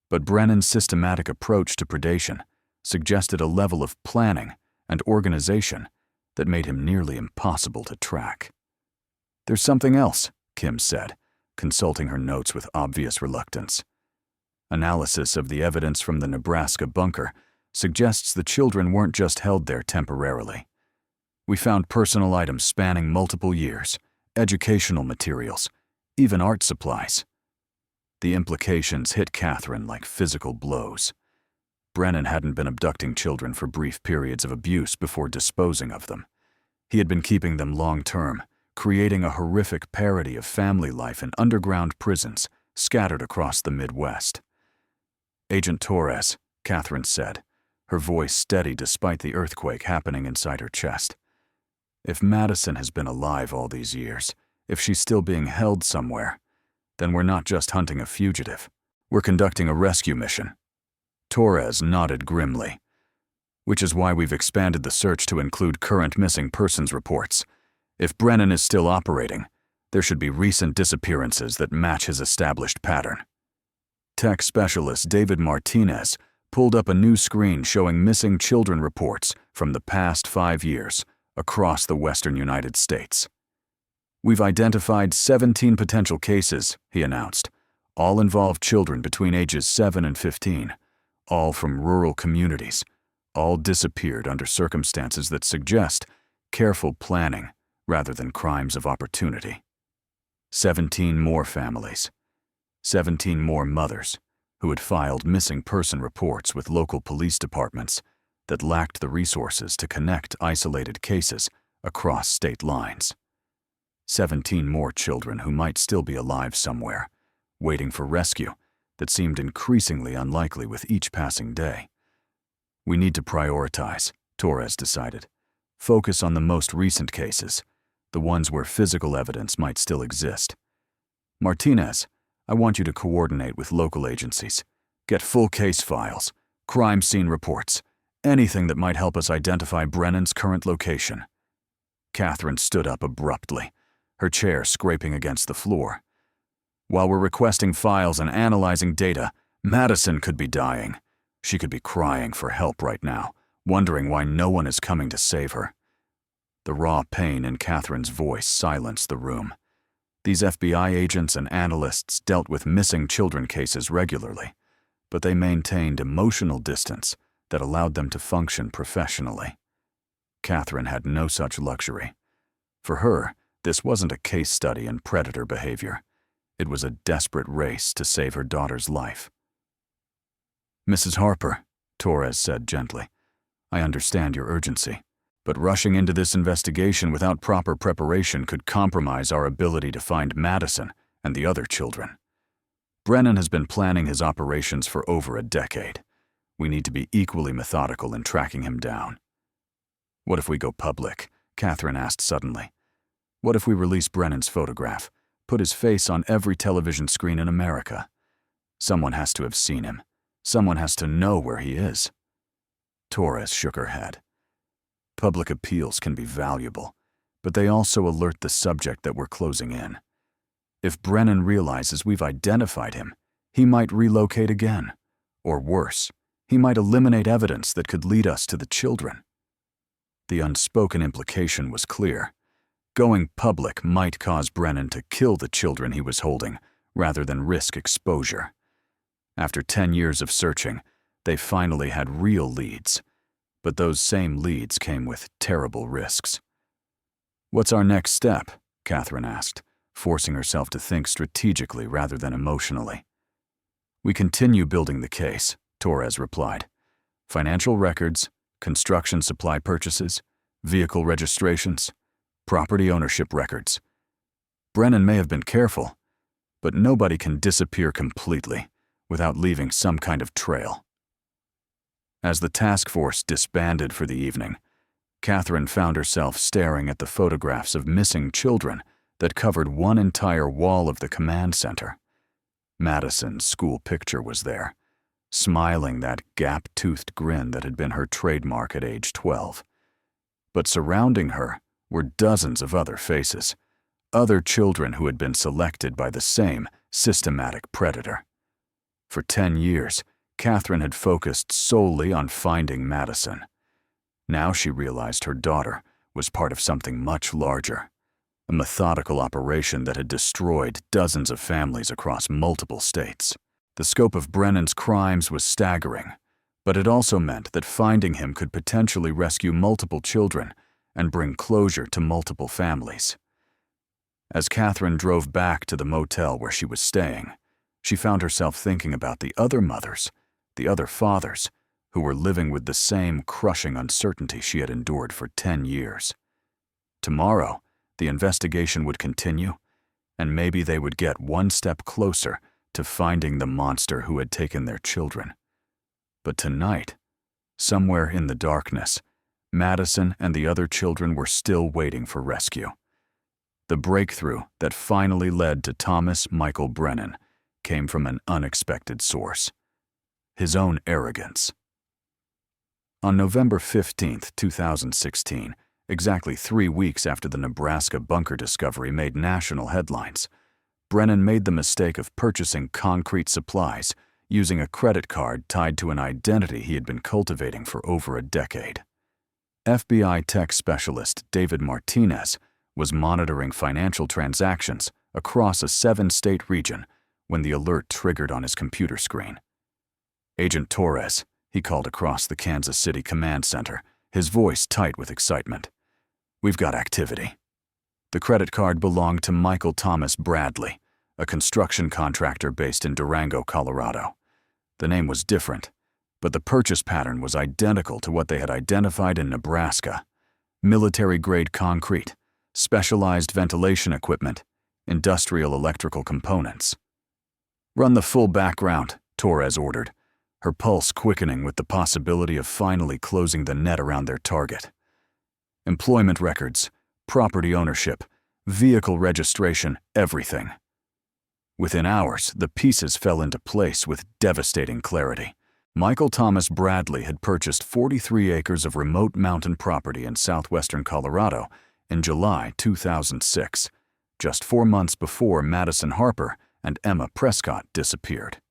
But Brennan's systematic approach to predation suggested a level of planning and organization that made him nearly impossible to track. There's something else, Kim said, consulting her notes with obvious reluctance. Analysis of the evidence from the Nebraska bunker suggests the children weren't just held there temporarily. We found personal items spanning multiple years, educational materials, even art supplies. The implications hit Catherine like physical blows. Brennan hadn't been abducting children for brief periods of abuse before disposing of them. He had been keeping them long-term, creating a horrific parody of family life in underground prisons scattered across the Midwest. Agent Torres, Catherine said, her voice steady despite the earthquake happening inside her chest. If Madison has been alive all these years, if she's still being held somewhere, then we're not just hunting a fugitive. We're conducting a rescue mission. Torres nodded grimly. Which is why we've expanded the search to include current missing persons reports. If Brennan is still operating, there should be recent disappearances that match his established pattern. Tech specialist David Martinez pulled up a new screen showing missing children reports from the past 5 years across the western United States. We've identified 17 potential cases, he announced. All involve children between ages 7 and 15, all from rural communities, all disappeared under circumstances that suggest careful planning rather than crimes of opportunity. 17 more families, 17 more mothers who had filed missing person reports with local police departments that lacked the resources to connect isolated cases across state lines. 17 more children who might still be alive somewhere, waiting for rescue that seemed increasingly unlikely with each passing day. We need to prioritize, Torres decided. Focus on the most recent cases, the ones where physical evidence might still exist. Martinez, I want you to coordinate with local agencies. Get full case files, crime scene reports, anything that might help us identify Brennan's current location. Catherine stood up abruptly, her chair scraping against the floor. While we're requesting files and analyzing data, Madison could be dying. She could be crying for help right now, wondering why no one is coming to save her. The raw pain in Catherine's voice silenced the room. These FBI agents and analysts dealt with missing children cases regularly, but they maintained emotional distance that allowed them to function professionally. Catherine had no such luxury. For her, this wasn't a case study in predator behavior. It was a desperate race to save her daughter's life. "Mrs. Harper," Torres said gently, "I understand your urgency, but rushing into this investigation without proper preparation could compromise our ability to find Madison and the other children. Brennan has been planning his operations for over a decade. We need to be equally methodical in tracking him down." "What if we go public?" Catherine asked suddenly. "What if we release Brennan's photograph, put his face on every television screen in America? Someone has to have seen him. Someone has to know where he is." Torres shook her head. "Public appeals can be valuable, but they also alert the subject that we're closing in. If Brennan realizes we've identified him, he might relocate again. Or worse, he might eliminate evidence that could lead us to the children." The unspoken implication was clear. Going public might cause Brennan to kill the children he was holding rather than risk exposure. After 10 years of searching, they finally had real leads. But those same leads came with terrible risks. "What's our next step?" Catherine asked, forcing herself to think strategically rather than emotionally. "We continue building the case," Torres replied. "Financial records, construction supply purchases, vehicle registrations, property ownership records. Brennan may have been careful, but nobody can disappear completely without leaving some kind of trail." As the task force disbanded for the evening, Catherine found herself staring at the photographs of missing children that covered one entire wall of the command center. Madison's school picture was there, smiling that gap-toothed grin that had been her trademark at age 12. But surrounding her were dozens of other faces, other children who had been selected by the same systematic predator. For 10 years, Catherine had focused solely on finding Madison. Now she realized her daughter was part of something much larger, a methodical operation that had destroyed dozens of families across multiple states. The scope of Brennan's crimes was staggering, but it also meant that finding him could potentially rescue multiple children and bring closure to multiple families. As Catherine drove back to the motel where she was staying, she found herself thinking about the other mothers, the other fathers, who were living with the same crushing uncertainty she had endured for 10 years. Tomorrow, the investigation would continue, and maybe they would get one step closer to finding the monster who had taken their children. But tonight, somewhere in the darkness, Madison and the other children were still waiting for rescue. The breakthrough that finally led to Thomas Michael Brennan came from an unexpected source: his own arrogance. On November 15, 2016, exactly 3 weeks after the Nebraska bunker discovery made national headlines, Brennan made the mistake of purchasing concrete supplies using a credit card tied to an identity he had been cultivating for over a decade. FBI tech specialist David Martinez was monitoring financial transactions across a 7-state region when the alert triggered on his computer screen. "Agent Torres," he called across the Kansas City command center, his voice tight with excitement. "We've got activity." The credit card belonged to Michael Thomas Bradley, a construction contractor based in Durango, Colorado. The name was different, but the purchase pattern was identical to what they had identified in Nebraska: military-grade concrete, specialized ventilation equipment, industrial electrical components. "Run the full background," Torres ordered, her pulse quickening with the possibility of finally closing the net around their target. Employment records, property ownership, vehicle registration, everything. Within hours, the pieces fell into place with devastating clarity. Michael Thomas Bradley had purchased 43 acres of remote mountain property in southwestern Colorado in July 2006, just 4 months before Madison Harper and Emma Prescott disappeared.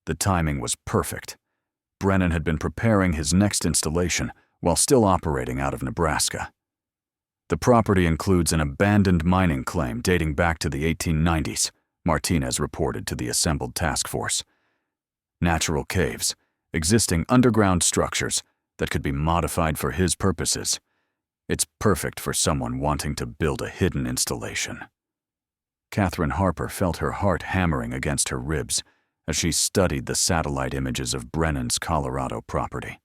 The timing was perfect. Brennan had been preparing his next installation while still operating out of Nebraska. The property includes an abandoned mining claim dating back to the 1890s, Martinez reported to the assembled task force. Natural caves, existing underground structures that could be modified for his purposes. It's perfect for someone wanting to build a hidden installation. Catherine Harper felt her heart hammering against her ribs as she studied the satellite images of Brennan's Colorado property.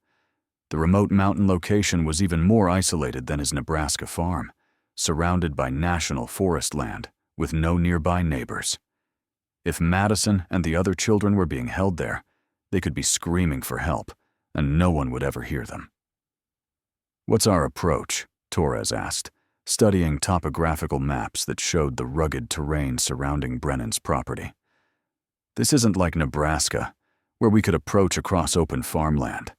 The remote mountain location was even more isolated than his Nebraska farm, surrounded by national forest land with no nearby neighbors. If Madison and the other children were being held there, they could be screaming for help, and no one would ever hear them. "What's our approach?" Torres asked, studying topographical maps that showed the rugged terrain surrounding Brennan's property. "This isn't like Nebraska, where we could approach across open farmland.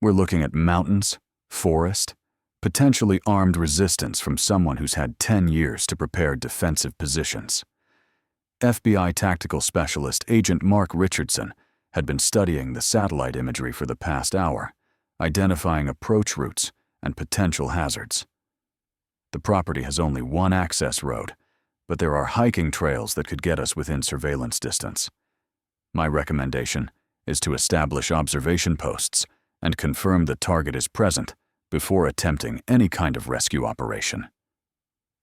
We're looking at mountains, forest, potentially armed resistance from someone who's had 10 years to prepare defensive positions." FBI tactical specialist Agent Mark Richardson had been studying the satellite imagery for the past hour, identifying approach routes and potential hazards. The property has only one access road, but there are hiking trails that could get us within surveillance distance. My recommendation is to establish observation posts and confirm the target is present before attempting any kind of rescue operation.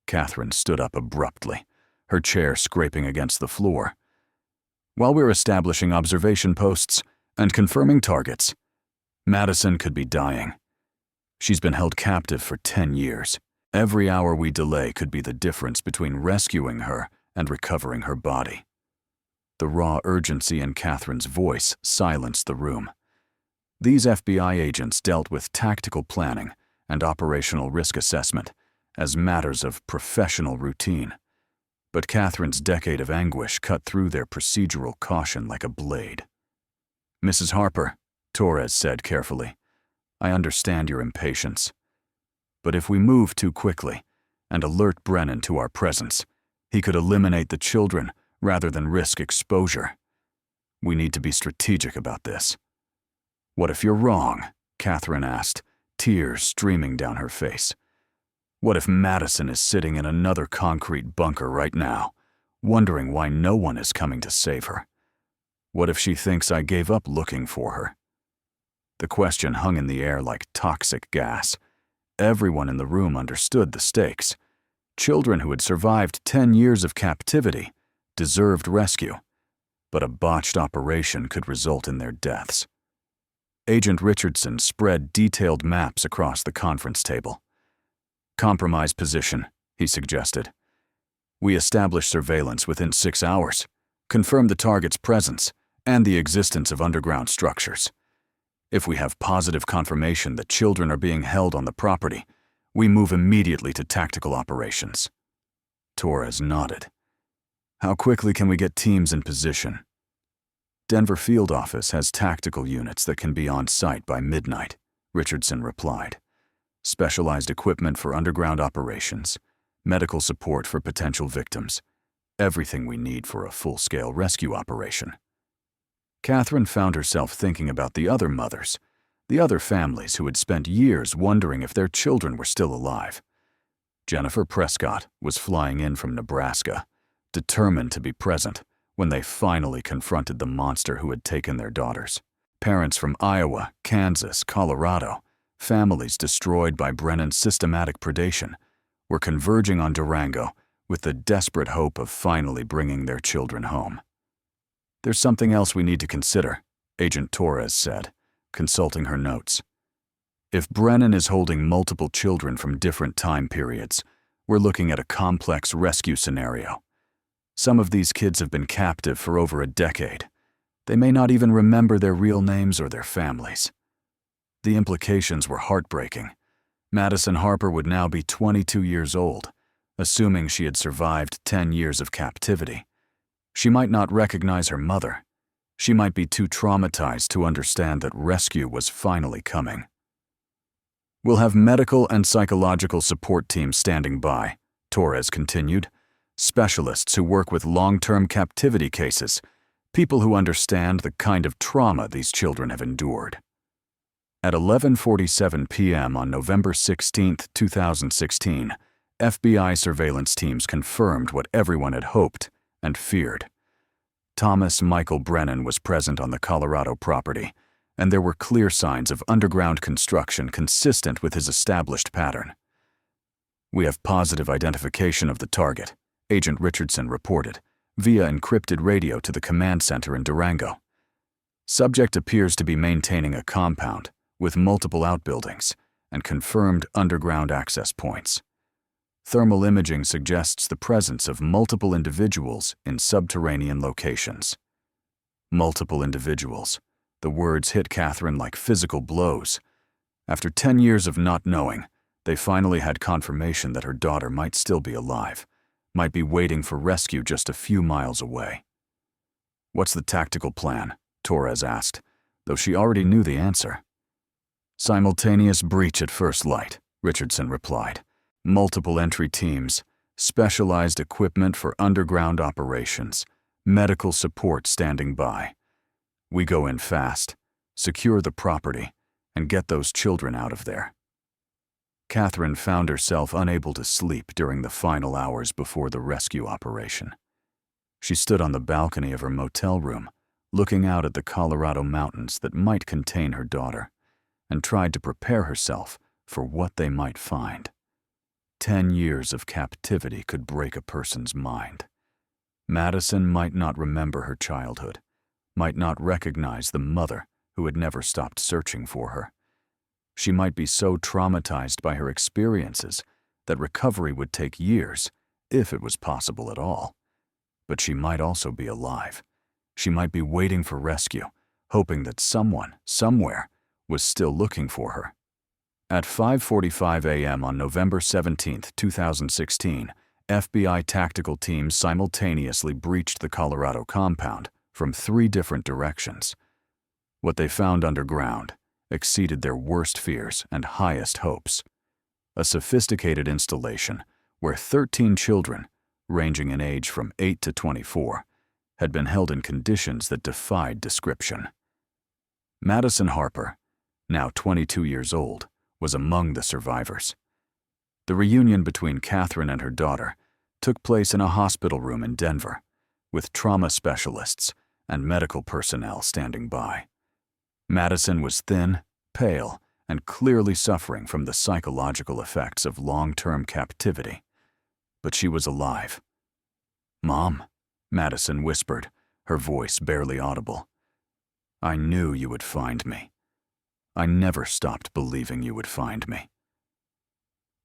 Catherine stood up abruptly, her chair scraping against the floor. "While we're establishing observation posts and confirming targets, Madison could be dying. She's been held captive for 10 years. Every hour we delay could be the difference between rescuing her and recovering her body." The raw urgency in Catherine's voice silenced the room. These FBI agents dealt with tactical planning and operational risk assessment as matters of professional routine. But Catherine's decade of anguish cut through their procedural caution like a blade. "Mrs. Harper," Torres said carefully, "I understand your impatience. But if we move too quickly and alert Brennan to our presence, he could eliminate the children rather than risk exposure. We need to be strategic about this." "What if you're wrong?" Catherine asked, tears streaming down her face. "What if Madison is sitting in another concrete bunker right now, wondering why no one is coming to save her? What if she thinks I gave up looking for her?" The question hung in the air like toxic gas. Everyone in the room understood the stakes. Children who had survived 10 years of captivity deserved rescue, but a botched operation could result in their deaths. Agent Richardson spread detailed maps across the conference table. "Compromise position," he suggested. "We establish surveillance within 6 hours, confirm the target's presence and the existence of underground structures. If we have positive confirmation that children are being held on the property, we move immediately to tactical operations." Torres nodded. "How quickly can we get teams in position?" "Denver field office has tactical units that can be on site by midnight," Richardson replied. "Specialized equipment for underground operations, medical support for potential victims, everything we need for a full-scale rescue operation." Catherine found herself thinking about the other mothers, the other families who had spent years wondering if their children were still alive. Jennifer Prescott was flying in from Nebraska, determined to be present when they finally confronted the monster who had taken their daughters. Parents from Iowa, Kansas, Colorado, families destroyed by Brennan's systematic predation, were converging on Durango with the desperate hope of finally bringing their children home. "There's something else we need to consider," Agent Torres said, consulting her notes. "If Brennan is holding multiple children from different time periods, we're looking at a complex rescue scenario. Some of these kids have been captive for over a decade. They may not even remember their real names or their families." The implications were heartbreaking. Madison Harper would now be 22 years old, assuming she had survived 10 years of captivity. She might not recognize her mother. She might be too traumatized to understand that rescue was finally coming. "We'll have medical and psychological support teams standing by," Torres continued. "Specialists who work with long-term captivity cases, people who understand the kind of trauma these children have endured." At 11:47 p.m. on November 16, 2016, FBI surveillance teams confirmed what everyone had hoped and feared. Thomas Michael Brennan was present on the Colorado property, and there were clear signs of underground construction consistent with his established pattern. "We have positive identification of the target," Agent Richardson reported, via encrypted radio to the command center in Durango. "Subject appears to be maintaining a compound with multiple outbuildings and confirmed underground access points. Thermal imaging suggests the presence of multiple individuals in subterranean locations." Multiple individuals. The words hit Catherine like physical blows. After 10 years of not knowing, they finally had confirmation that her daughter might still be alive, might be waiting for rescue just a few miles away. "What's the tactical plan?" Torres asked, though she already knew the answer. "Simultaneous breach at first light," Richardson replied. "Multiple entry teams, specialized equipment for underground operations, medical support standing by. We go in fast, secure the property, and get those children out of there." Catherine found herself unable to sleep during the final hours before the rescue operation. She stood on the balcony of her motel room, looking out at the Colorado mountains that might contain her daughter, and tried to prepare herself for what they might find. 10 years of captivity could break a person's mind. Madison might not remember her childhood, might not recognize the mother who had never stopped searching for her. She might be so traumatized by her experiences that recovery would take years, if it was possible at all. But she might also be alive. She might be waiting for rescue, hoping that someone, somewhere, was still looking for her. At 5:45 a.m. on November 17, 2016, FBI tactical teams simultaneously breached the Colorado compound from 3 different directions. What they found underground exceeded their worst fears and highest hopes. A sophisticated installation where 13 children, ranging in age from 8 to 24, had been held in conditions that defied description. Madison Harper, now 22 years old, was among the survivors. The reunion between Catherine and her daughter took place in a hospital room in Denver, with trauma specialists and medical personnel standing by. Madison was thin, pale, and clearly suffering from the psychological effects of long-term captivity. But she was alive. "Mom," Madison whispered, her voice barely audible. "I knew you would find me. I never stopped believing you would find me."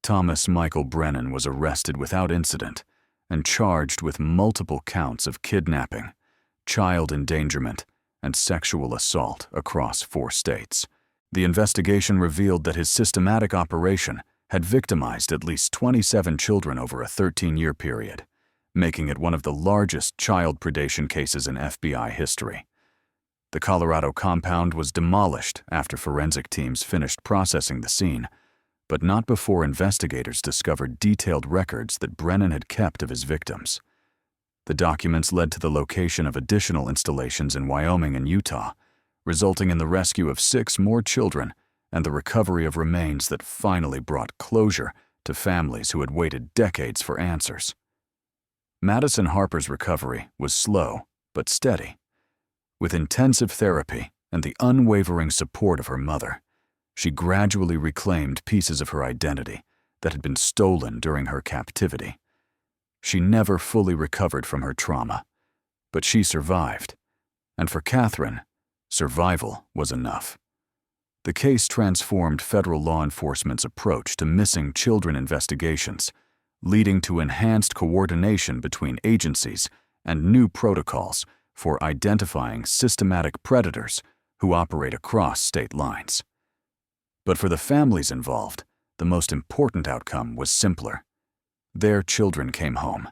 Thomas Michael Brennan was arrested without incident and charged with multiple counts of kidnapping, child endangerment, and sexual assault across 4 states. The investigation revealed that his systematic operation had victimized at least 27 children over a 13-year period, making it one of the largest child predation cases in FBI history. The Colorado compound was demolished after forensic teams finished processing the scene, but not before investigators discovered detailed records that Brennan had kept of his victims. The documents led to the location of additional installations in Wyoming and Utah, resulting in the rescue of 6 more children and the recovery of remains that finally brought closure to families who had waited decades for answers. Madison Harper's recovery was slow but steady. With intensive therapy and the unwavering support of her mother, she gradually reclaimed pieces of her identity that had been stolen during her captivity. She never fully recovered from her trauma, but she survived. And for Catherine, survival was enough. The case transformed federal law enforcement's approach to missing children investigations, leading to enhanced coordination between agencies and new protocols for identifying systematic predators who operate across state lines. But for the families involved, the most important outcome was simpler. Their children came home.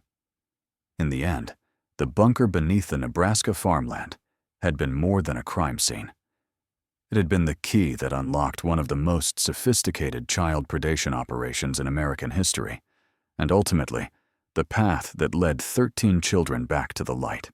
In the end, the bunker beneath the Nebraska farmland had been more than a crime scene. It had been the key that unlocked one of the most sophisticated child predation operations in American history, and ultimately, the path that led 13 children back to the light.